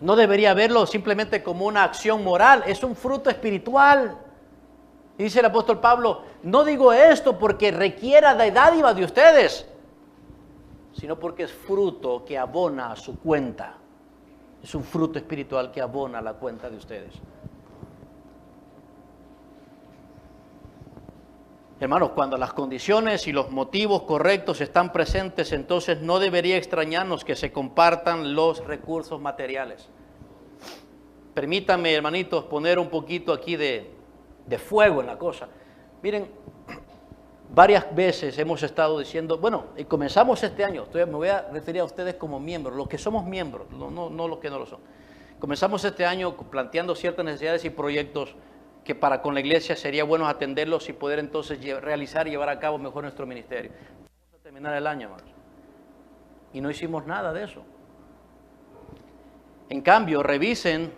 Speaker 2: No debería verlo simplemente como una acción moral, es un fruto espiritual. Y dice el apóstol Pablo, no digo esto porque requiera de dádiva de ustedes, sino porque es fruto que abona a su cuenta. Es un fruto espiritual que abona a la cuenta de ustedes. Hermanos, cuando las condiciones y los motivos correctos están presentes, entonces no debería extrañarnos que se compartan los recursos materiales. Permítanme, hermanitos, poner un poquito aquí de fuego en la cosa. Miren, varias veces hemos estado diciendo, bueno, comenzamos este año, me voy a referir a ustedes como miembros, los que somos miembros, no los que no lo son. Comenzamos este año planteando ciertas necesidades y proyectos que con la iglesia sería bueno atenderlos y poder entonces realizar y llevar a cabo mejor nuestro ministerio. Vamos a terminar el año, hermanos, y no hicimos nada de eso. En cambio, revisen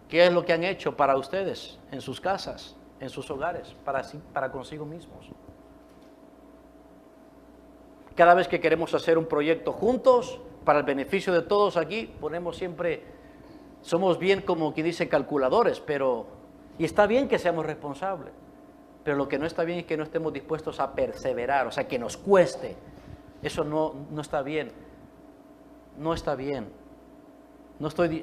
Speaker 2: qué es lo que han hecho para ustedes en sus casas, en sus hogares, para consigo mismos. Cada vez que queremos hacer un proyecto juntos, para el beneficio de todos aquí, somos bien como quien dice calculadores, y está bien que seamos responsables, pero lo que no está bien es que no estemos dispuestos a perseverar, o sea, que nos cueste. Eso no está bien, no está bien.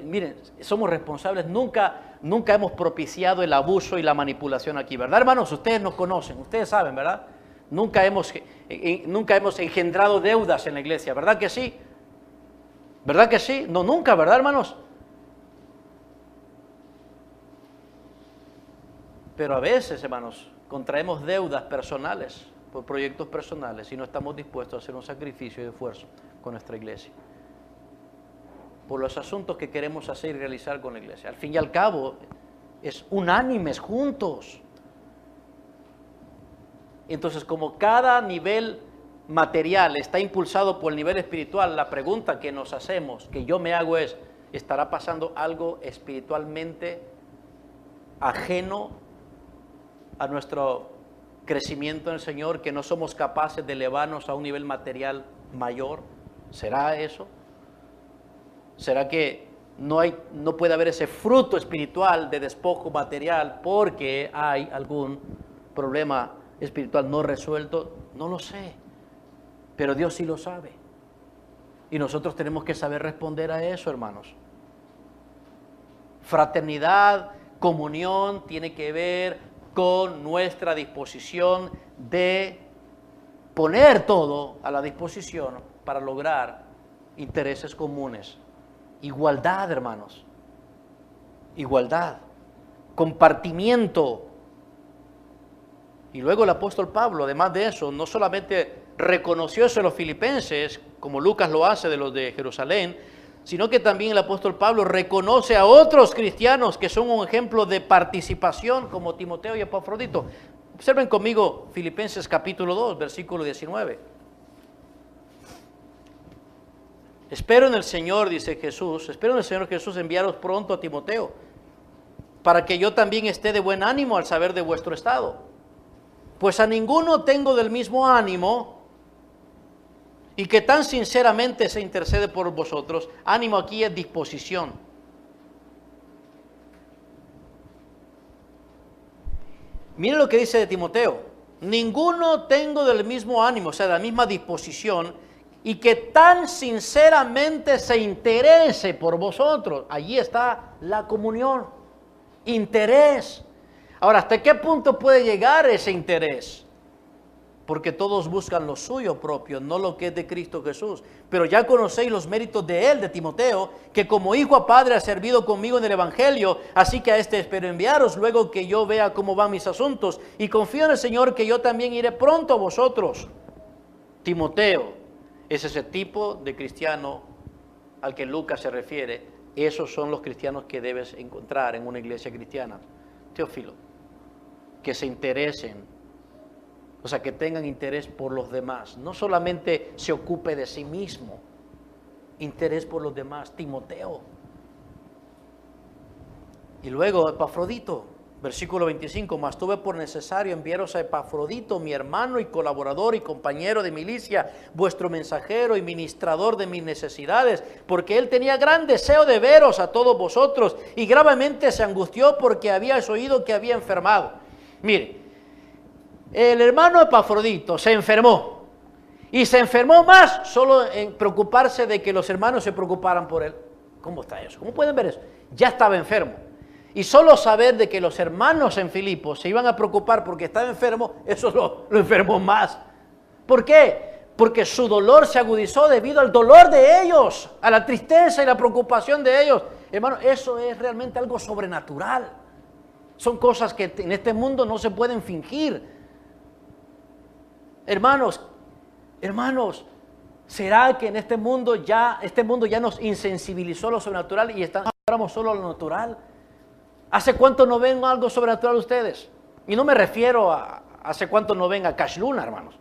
Speaker 2: Miren, somos responsables, nunca hemos propiciado el abuso y la manipulación aquí, ¿verdad, hermanos? Ustedes nos conocen, ustedes saben, ¿verdad? Nunca hemos engendrado deudas en la iglesia, ¿verdad que sí? ¿Verdad que sí? No, nunca, ¿verdad, hermanos? Pero a veces, hermanos, contraemos deudas personales por proyectos personales y no estamos dispuestos a hacer un sacrificio y esfuerzo con nuestra iglesia, por los asuntos que queremos hacer y realizar con la iglesia. Al fin y al cabo, es unánimes, juntos. Entonces, como cada nivel material está impulsado por el nivel espiritual, la pregunta que nos hacemos, que yo me hago es, ¿estará pasando algo espiritualmente ajeno a nuestro crecimiento en el Señor, que no somos capaces de elevarnos a un nivel material mayor? ¿Será eso? ¿Será que no puede haber ese fruto espiritual de despojo material porque hay algún problema espiritual no resuelto? No lo sé, pero Dios sí lo sabe. Y nosotros tenemos que saber responder a eso, hermanos. Fraternidad, comunión, tiene que ver con nuestra disposición de poner todo a la disposición para lograr intereses comunes. Igualdad, hermanos. Igualdad. Compartimiento. Y luego el apóstol Pablo, además de eso, no solamente reconoció eso en los filipenses, como Lucas lo hace de los de Jerusalén, sino que también el apóstol Pablo reconoce a otros cristianos que son un ejemplo de participación, como Timoteo y Epafrodito. Observen conmigo Filipenses capítulo 2, versículo 19. Espero en el Señor, dice Jesús, espero en el Señor Jesús enviaros pronto a Timoteo, para que yo también esté de buen ánimo al saber de vuestro estado. Pues a ninguno tengo del mismo ánimo, y que tan sinceramente se intercede por vosotros. Ánimo aquí es disposición. Miren lo que dice de Timoteo. Ninguno tengo del mismo ánimo, o sea, de la misma disposición, y que tan sinceramente se interese por vosotros. Allí está la comunión. Interés. Ahora, ¿hasta qué punto puede llegar ese interés? Porque todos buscan lo suyo propio, no lo que es de Cristo Jesús. Pero ya conocéis los méritos de él, de Timoteo, que como hijo a padre ha servido conmigo en el Evangelio, así que a este espero enviaros luego que yo vea cómo van mis asuntos, y confío en el Señor que yo también iré pronto a vosotros. Timoteo es ese tipo de cristiano al que Lucas se refiere. Esos son los cristianos que debes encontrar en una iglesia cristiana. Teófilo, que se interesen, o sea, que tengan interés por los demás, no solamente se ocupe de sí mismo, interés por los demás. Timoteo. Y luego Epafrodito, versículo 25, mas tuve por necesario enviaros a Epafrodito, mi hermano y colaborador y compañero de milicia, vuestro mensajero y ministrador de mis necesidades, porque él tenía gran deseo de veros a todos vosotros, y gravemente se angustió porque habíais oído que había enfermado. Mire, el hermano Epafrodito se enfermó, y se enfermó más solo en preocuparse de que los hermanos se preocuparan por él. ¿Cómo está eso? ¿Cómo pueden ver eso? Ya estaba enfermo. Y solo saber de que los hermanos en Filipos se iban a preocupar porque estaba enfermo, eso lo enfermó más. ¿Por qué? Porque su dolor se agudizó debido al dolor de ellos, a la tristeza y la preocupación de ellos. Hermano, eso es realmente algo sobrenatural. Son cosas que en este mundo no se pueden fingir. Hermanos, ¿será que en este mundo ya nos insensibilizó lo sobrenatural y estamos solo a lo natural? ¿Hace cuánto no ven algo sobrenatural ustedes? Y no me refiero a hace cuánto no ven a Cash Luna, hermanos,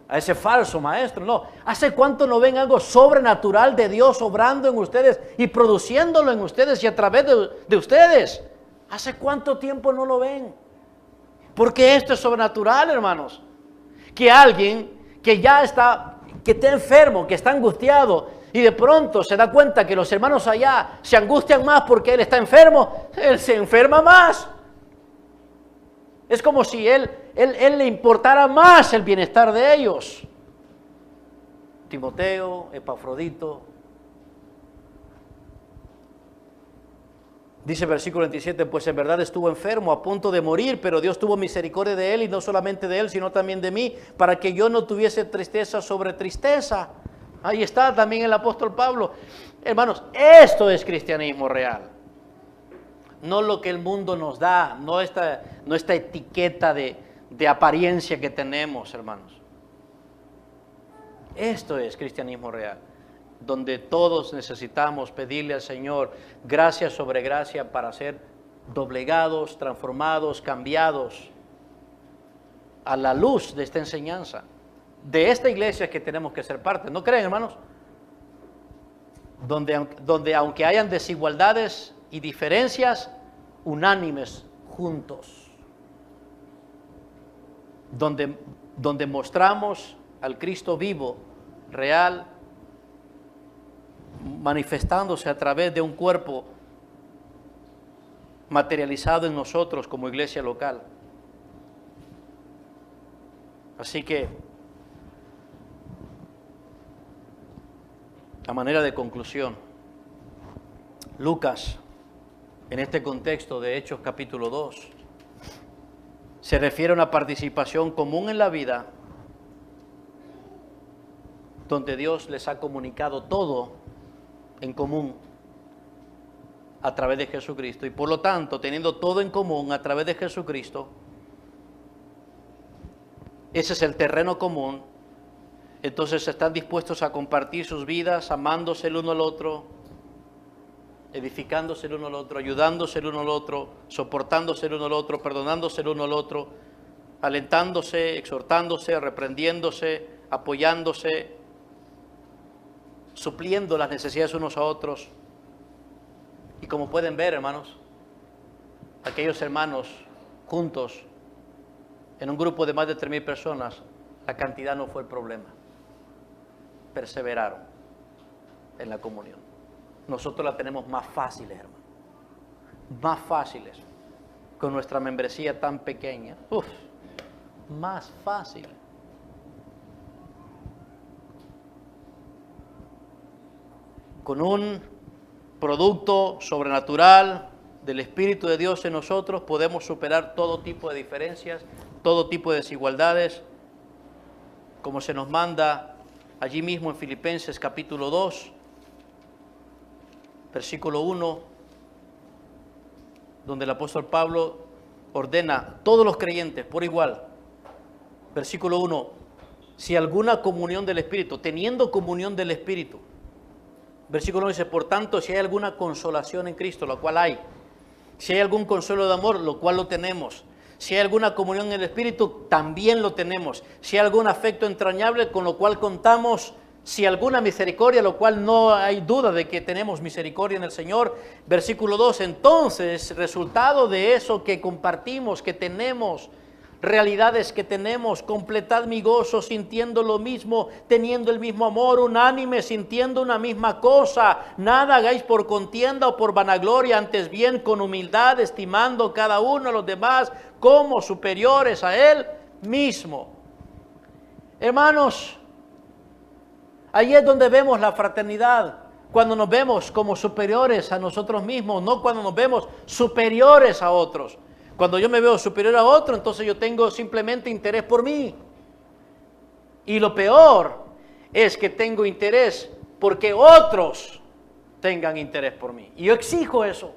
Speaker 2: a ese falso maestro, no. ¿Hace cuánto no ven algo sobrenatural de Dios obrando en ustedes y produciéndolo en ustedes y a través de ustedes? ¿Hace cuánto tiempo no lo ven? Porque esto es sobrenatural, hermanos. Que alguien que ya está enfermo, que está angustiado, y de pronto se da cuenta que los hermanos allá se angustian más porque él está enfermo, él se enferma más. Es como si él le importara más el bienestar de ellos. Timoteo, Epafrodito. Dice el versículo 27, pues en verdad estuvo enfermo, a punto de morir, pero Dios tuvo misericordia de él, y no solamente de él, sino también de mí, para que yo no tuviese tristeza sobre tristeza. Ahí está también el apóstol Pablo. Hermanos, esto es cristianismo real. No lo que el mundo nos da, no esta etiqueta de apariencia que tenemos, hermanos. Esto es cristianismo real, donde todos necesitamos pedirle al Señor gracia sobre gracia para ser doblegados, transformados, cambiados a la luz de esta enseñanza. De esta iglesia es que tenemos que ser parte, ¿no creen, hermanos? Donde aunque hayan desigualdades y diferencias, unánimes, juntos. Donde mostramos al Cristo vivo, real, manifestándose a través de un cuerpo materializado en nosotros como iglesia local. Así que, a manera de conclusión, Lucas, en este contexto de Hechos capítulo 2, se refiere a una participación común en la vida donde Dios les ha comunicado todo en común a través de Jesucristo. Y por lo tanto, teniendo todo en común a través de Jesucristo, ese es el terreno común. Entonces están dispuestos a compartir sus vidas, amándose el uno al otro, edificándose el uno al otro, ayudándose el uno al otro, soportándose el uno al otro, perdonándose el uno al otro, alentándose, exhortándose, reprendiéndose, apoyándose, supliendo las necesidades unos a otros. Y como pueden ver, hermanos, aquellos hermanos juntos en un grupo de más de 3,000 personas, la cantidad no fue el problema. Perseveraron en la comunión. Nosotros la tenemos más fáciles, hermano. Más fáciles. Con nuestra membresía tan pequeña. Más fácil. Con un producto sobrenatural del Espíritu de Dios en nosotros podemos superar todo tipo de diferencias, todo tipo de desigualdades, como se nos manda allí mismo en Filipenses capítulo 2, versículo 1, donde el apóstol Pablo ordena a todos los creyentes por igual. Versículo 1, si alguna comunión del Espíritu, teniendo comunión del Espíritu. Versículo 1 dice, por tanto, si hay alguna consolación en Cristo, lo cual hay. Si hay algún consuelo de amor, lo cual lo tenemos. Si hay alguna comunión en el Espíritu, también lo tenemos. Si hay algún afecto entrañable, con lo cual contamos. Si alguna misericordia, lo cual no hay duda de que tenemos misericordia en el Señor. Versículo 2, entonces, resultado de eso que compartimos, que tenemos, realidades que tenemos, completad mi gozo sintiendo lo mismo, teniendo el mismo amor, unánime, sintiendo una misma cosa. Nada hagáis por contienda o por vanagloria, antes bien con humildad, estimando cada uno a los demás como superiores a él mismo. Hermanos, ahí es donde vemos la fraternidad, cuando nos vemos como superiores a nosotros mismos, no cuando nos vemos superiores a otros. Cuando yo me veo superior a otro, entonces yo tengo simplemente interés por mí. Y lo peor es que tengo interés porque otros tengan interés por mí. Y yo exijo eso.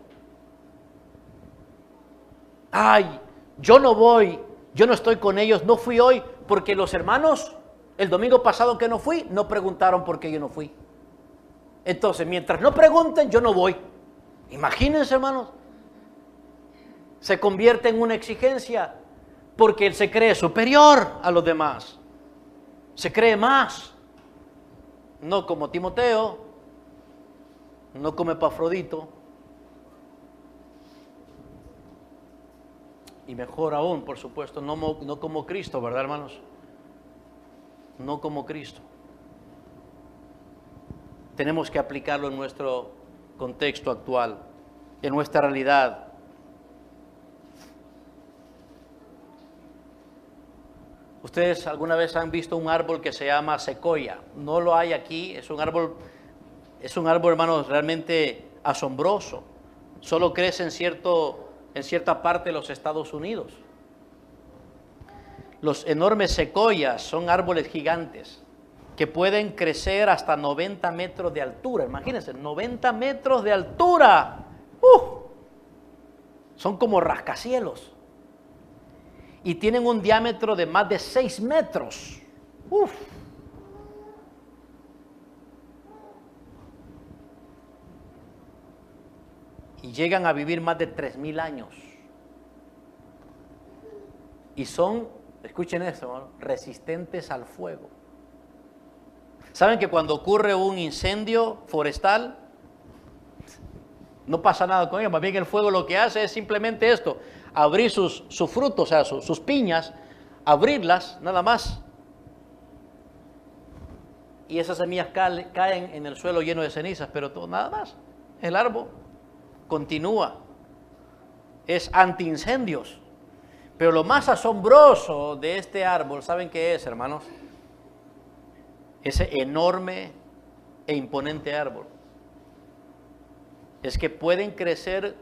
Speaker 2: Ay, yo no voy, yo no estoy con ellos, no fui hoy, porque los hermanos, el domingo pasado que no fui, no preguntaron por qué yo no fui. Entonces, mientras no pregunten, yo no voy. Imagínense, hermanos. Se convierte en una exigencia porque él se cree superior a los demás. Se cree más. No como Timoteo, no como Epafrodito. Y mejor aún, por supuesto, no como Cristo, ¿verdad, hermanos? No como Cristo. Tenemos que aplicarlo en nuestro contexto actual, en nuestra realidad. Ustedes alguna vez han visto un árbol que se llama secoya. No lo hay aquí, es un árbol, hermanos, realmente asombroso. Solo crece en cierta parte de los Estados Unidos. Los enormes secoyas son árboles gigantes que pueden crecer hasta 90 metros de altura. Imagínense, 90 metros de altura. Son como rascacielos. Y tienen un diámetro de más de 6 metros. Y llegan a vivir más de 3,000 años. Y son, escuchen esto, ¿no?, resistentes al fuego. ¿Saben que cuando ocurre un incendio forestal, no pasa nada con ellos? Más bien el fuego lo que hace es simplemente esto: abrir sus frutos, o sea, sus piñas, abrirlas, nada más. Y esas semillas caen en el suelo lleno de cenizas, pero todo, nada más. El árbol continúa. Es antiincendios. Pero lo más asombroso de este árbol, ¿saben qué es, hermanos? Ese enorme e imponente árbol. Es que pueden crecer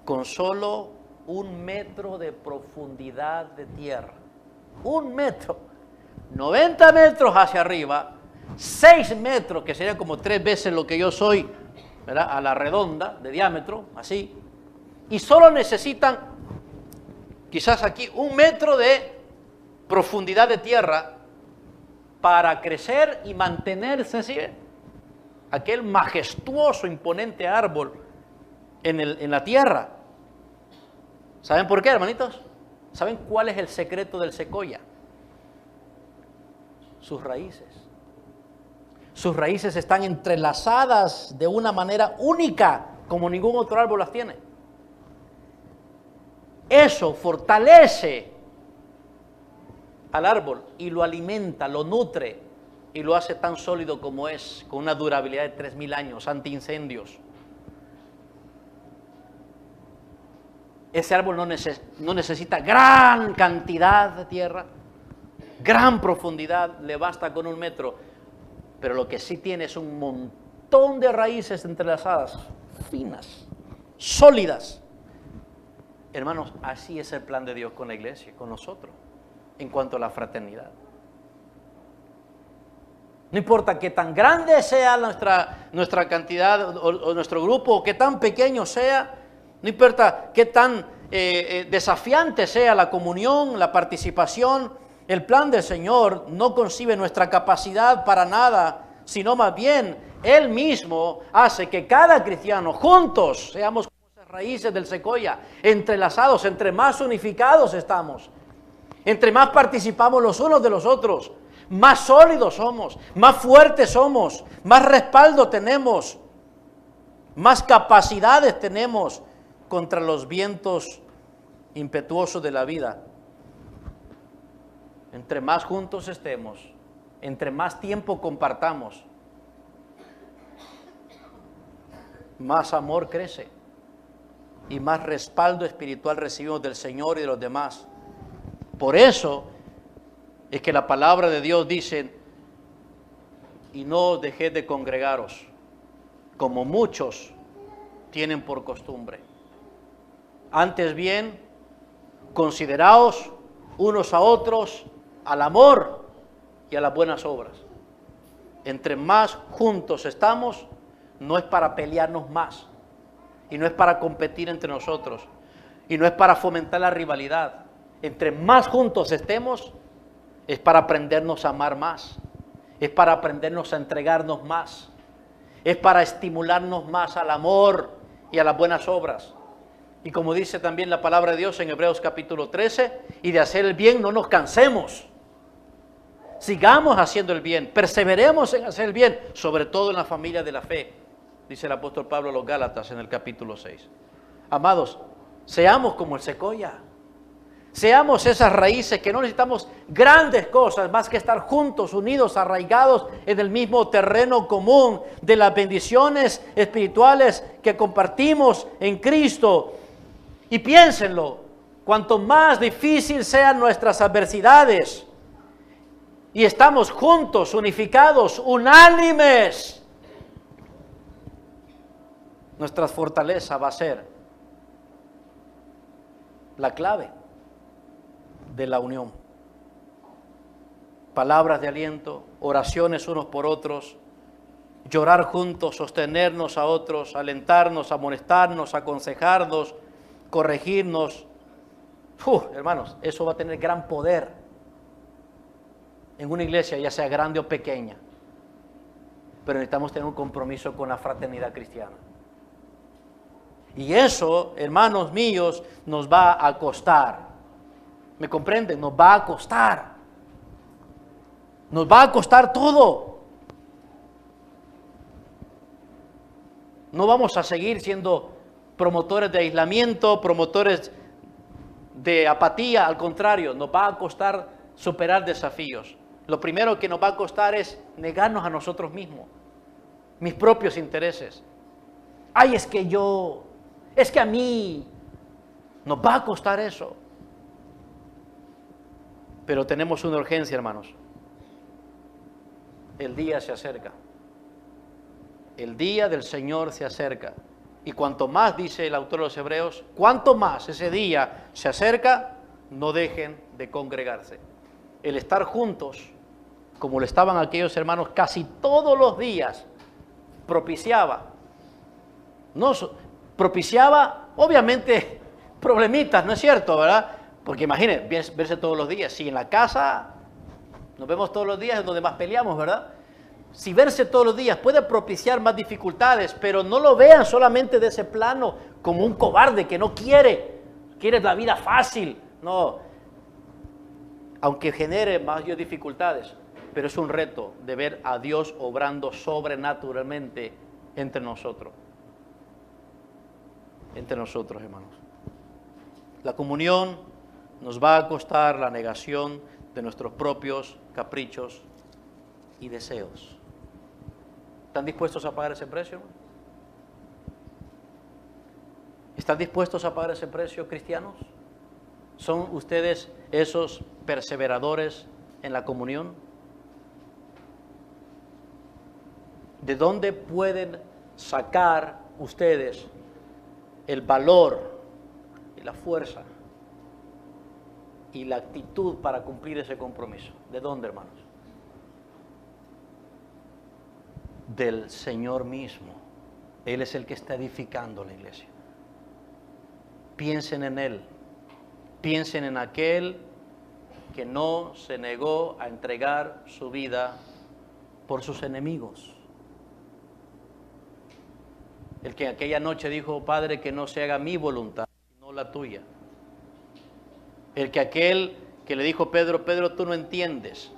Speaker 2: con solo 1 metro de profundidad de tierra. 1 metro. 90 metros hacia arriba, 6 metros, que sería como 3 veces lo que yo soy, ¿verdad?, a la redonda de diámetro, así, y solo necesitan quizás aquí 1 metro de profundidad de tierra para crecer y mantenerse, ¿sí?, aquel majestuoso, imponente árbol en la tierra. ¿Saben por qué, hermanitos? ¿Saben cuál es el secreto del secoya? Sus raíces. Sus raíces están entrelazadas de una manera única, como ningún otro árbol las tiene. Eso fortalece al árbol y lo alimenta, lo nutre y lo hace tan sólido como es, con una durabilidad de 3000 años, antiincendios. Ese árbol no necesita gran cantidad de tierra, gran profundidad, le basta con 1 metro, pero lo que sí tiene es un montón de raíces entrelazadas, finas, sólidas. Hermanos, así es el plan de Dios con la iglesia, con nosotros, en cuanto a la fraternidad. No importa qué tan grande sea nuestra cantidad o nuestro grupo, o qué tan pequeño sea, no importa qué tan desafiante sea la comunión, la participación, el plan del Señor no concibe nuestra capacidad para nada, sino más bien Él mismo hace que cada cristiano juntos seamos como esas raíces del secoya, entrelazados, entre más unificados estamos, entre más participamos los unos de los otros, más sólidos somos, más fuertes somos, más respaldo tenemos, más capacidades tenemos contra los vientos impetuosos de la vida. Entre más juntos estemos, entre más tiempo compartamos, más amor crece y más respaldo espiritual recibimos del Señor y de los demás. Por eso es que la palabra de Dios dice: y no dejéis de congregaros, como muchos tienen por costumbre. Antes bien, consideraos unos a otros al amor y a las buenas obras. Entre más juntos estamos, no es para pelearnos más, y no es para competir entre nosotros, y no es para fomentar la rivalidad. Entre más juntos estemos, es para aprendernos a amar más, es para aprendernos a entregarnos más, es para estimularnos más al amor y a las buenas obras. Y como dice también la palabra de Dios en Hebreos capítulo 13, y de hacer el bien no nos cansemos. Sigamos haciendo el bien, perseveremos en hacer el bien, sobre todo en la familia de la fe, dice el apóstol Pablo a los Gálatas en el capítulo 6. Amados, seamos como el secoya. Seamos esas raíces que no necesitamos grandes cosas más que estar juntos, unidos, arraigados en el mismo terreno común de las bendiciones espirituales que compartimos en Cristo. Y piénsenlo, cuanto más difícil sean nuestras adversidades y estamos juntos, unificados, unánimes, nuestra fortaleza va a ser la clave de la unión. Palabras de aliento, oraciones unos por otros, llorar juntos, sostenernos a otros, alentarnos, amonestarnos, aconsejarnos, corregirnos. Hermanos, eso va a tener gran poder en una iglesia, ya sea grande o pequeña. Pero necesitamos tener un compromiso con la fraternidad cristiana. Y eso, hermanos míos, nos va a costar. ¿Me comprenden? Nos va a costar. Nos va a costar todo. No vamos a seguir siendo promotores de aislamiento, promotores de apatía. Al contrario, nos va a costar superar desafíos. Lo primero que nos va a costar es negarnos a nosotros mismos, mis propios intereses. Ay, es que a mí, nos va a costar eso. Pero tenemos una urgencia, hermanos. El día se acerca. El día del Señor se acerca. Y cuanto más, dice el autor de los Hebreos, cuanto más ese día se acerca, no dejen de congregarse. El estar juntos como lo estaban aquellos hermanos, casi todos los días propiciaba. No, propiciaba, obviamente, problemitas, ¿no es cierto, verdad? Porque imagínense, verse todos los días. Si en la casa nos vemos todos los días es donde más peleamos, ¿verdad? Si verse todos los días puede propiciar más dificultades, pero no lo vean solamente de ese plano como un cobarde que no quiere la vida fácil. No, aunque genere mayores dificultades, pero es un reto de ver a Dios obrando sobrenaturalmente entre nosotros. Entre nosotros, hermanos. La comunión nos va a costar la negación de nuestros propios caprichos y deseos. ¿Están dispuestos a pagar ese precio? ¿Están dispuestos a pagar ese precio, cristianos? ¿Son ustedes esos perseveradores en la comunión? ¿De dónde pueden sacar ustedes el valor y la fuerza y la actitud para cumplir ese compromiso? ¿De dónde, hermanos? Del Señor mismo. Él es el que está edificando la iglesia. Piensen en Él. Piensen en aquel que no se negó a entregar su vida por sus enemigos. El que aquella noche dijo: Padre, que no se haga mi voluntad, sino la tuya. Aquel que le dijo: Pedro, tú no entiendes.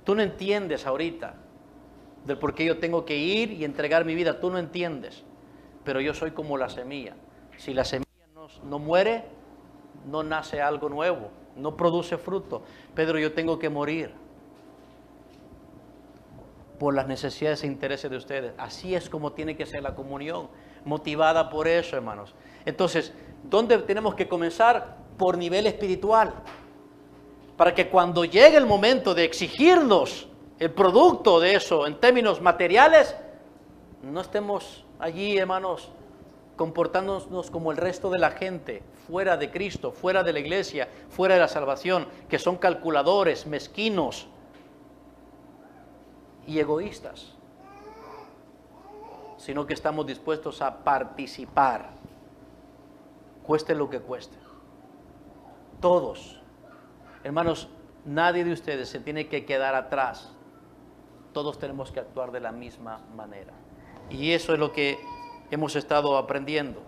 Speaker 2: Tú no entiendes ahorita del por qué yo tengo que ir y entregar mi vida. Tú no entiendes. Pero yo soy como la semilla. Si la semilla no muere, no nace algo nuevo, no produce fruto. Pedro, yo tengo que morir por las necesidades e intereses de ustedes. Así es como tiene que ser la comunión, motivada por eso, hermanos. Entonces, ¿dónde tenemos que comenzar? Por nivel espiritual, para que cuando llegue el momento de exigirnos el producto de eso en términos materiales, no estemos allí, hermanos, comportándonos como el resto de la gente, fuera de Cristo, fuera de la iglesia, fuera de la salvación, que son calculadores, mezquinos y egoístas, sino que estamos dispuestos a participar, cueste lo que cueste. Todos, hermanos, nadie de ustedes se tiene que quedar atrás. Todos tenemos que actuar de la misma manera. Y eso es lo que hemos estado aprendiendo.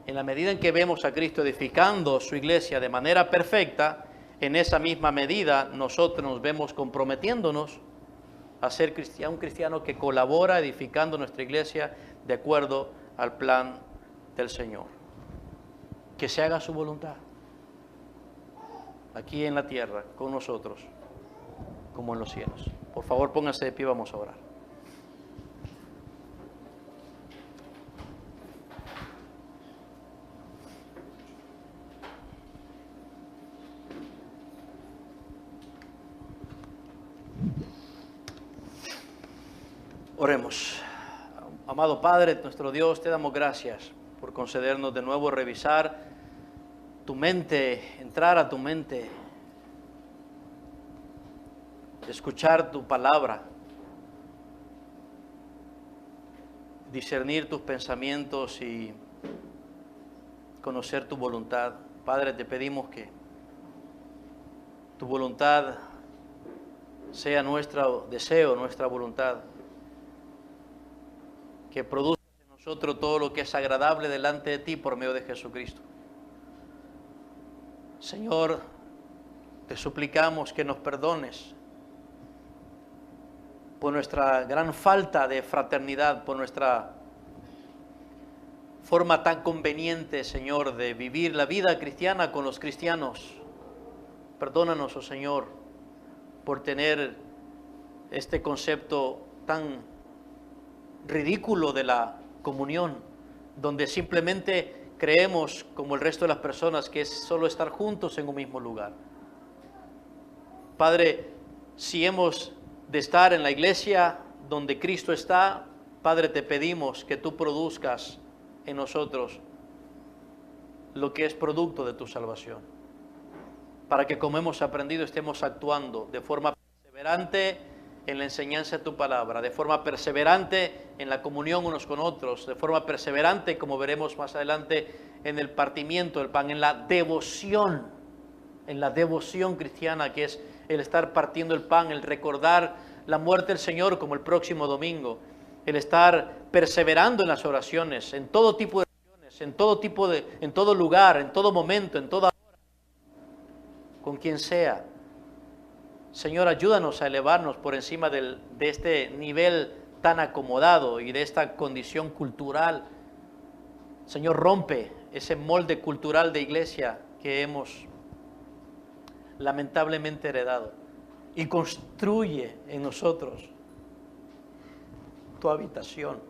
Speaker 2: En la medida en que vemos a Cristo edificando su iglesia de manera perfecta, en esa misma medida nosotros nos vemos comprometiéndonos a ser un cristiano que colabora edificando nuestra iglesia de acuerdo al plan del Señor. Que se haga su voluntad, aquí en la tierra, con nosotros, como en los cielos. Por favor, pónganse de pie, vamos a orar. Oremos. Amado Padre, nuestro Dios, te damos gracias por concedernos de nuevo revisar tu mente, entrar a tu mente, escuchar tu palabra, discernir tus pensamientos y conocer tu voluntad. Padre, te pedimos que tu voluntad sea nuestro deseo, nuestra voluntad, que produzca en nosotros todo lo que es agradable delante de ti por medio de Jesucristo. Señor, te suplicamos que nos perdones por nuestra gran falta de fraternidad, por nuestra forma tan conveniente, Señor, de vivir la vida cristiana con los cristianos. Perdónanos, oh Señor, por tener este concepto tan ridículo de la comunión, donde simplemente creemos, como el resto de las personas, que es solo estar juntos en un mismo lugar. Padre, si hemos de estar en la iglesia donde Cristo está, Padre, te pedimos que tú produzcas en nosotros lo que es producto de tu salvación, para que, como hemos aprendido, estemos actuando de forma perseverante perseverante en la enseñanza de tu palabra, de forma perseverante en la comunión unos con otros, de forma perseverante, como veremos más adelante, en el partimiento del pan, en la devoción cristiana, que es el estar partiendo el pan, el recordar la muerte del Señor como el próximo domingo, el estar perseverando en las oraciones, en todo tipo de oraciones, en todo lugar, en todo momento, en toda hora, con quien sea. Señor, ayúdanos a elevarnos por encima de este nivel tan acomodado y de esta condición cultural. Señor, rompe ese molde cultural de iglesia que hemos lamentablemente heredado y construye en nosotros tu habitación,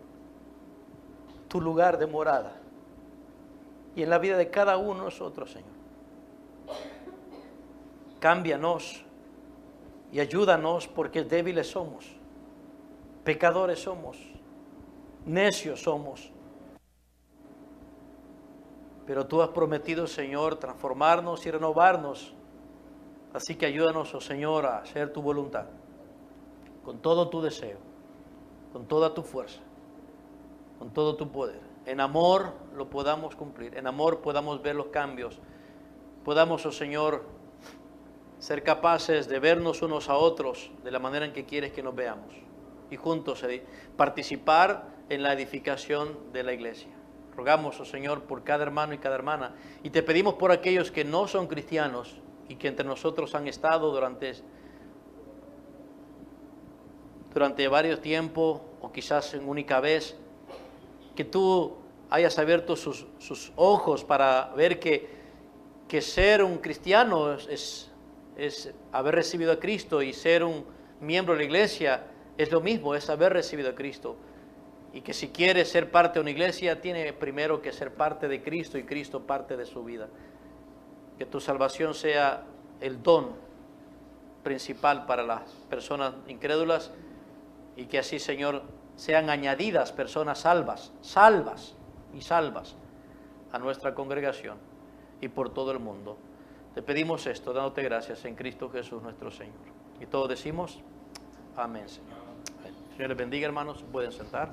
Speaker 2: tu lugar de morada y en la vida de cada uno de nosotros, Señor. Cámbianos y ayúdanos, porque débiles somos, pecadores somos, necios somos. Pero tú has prometido, Señor, transformarnos y renovarnos. Así que ayúdanos, oh Señor, a hacer tu voluntad, con todo tu deseo, con toda tu fuerza, con todo tu poder. En amor lo podamos cumplir, en amor podamos ver los cambios, podamos, oh Señor, ser capaces de vernos unos a otros de la manera en que quieres que nos veamos y juntos participar en la edificación de la iglesia. Rogamos, oh Señor, por cada hermano y cada hermana, y te pedimos por aquellos que no son cristianos y que entre nosotros han estado durante varios tiempos o quizás en única vez, que tú hayas abierto sus ojos para ver que ser un cristiano es haber recibido a Cristo, y ser un miembro de la iglesia es lo mismo, es haber recibido a Cristo. Y que si quiere ser parte de una iglesia, tiene primero que ser parte de Cristo y Cristo parte de su vida. Que tu salvación sea el don principal para las personas incrédulas, y que así, Señor, sean añadidas personas salvas a nuestra congregación y por todo el mundo. Te pedimos esto, dándote gracias en Cristo Jesús nuestro Señor. Y todos decimos, amén, Señor. Señor les bendiga, hermanos, pueden sentar.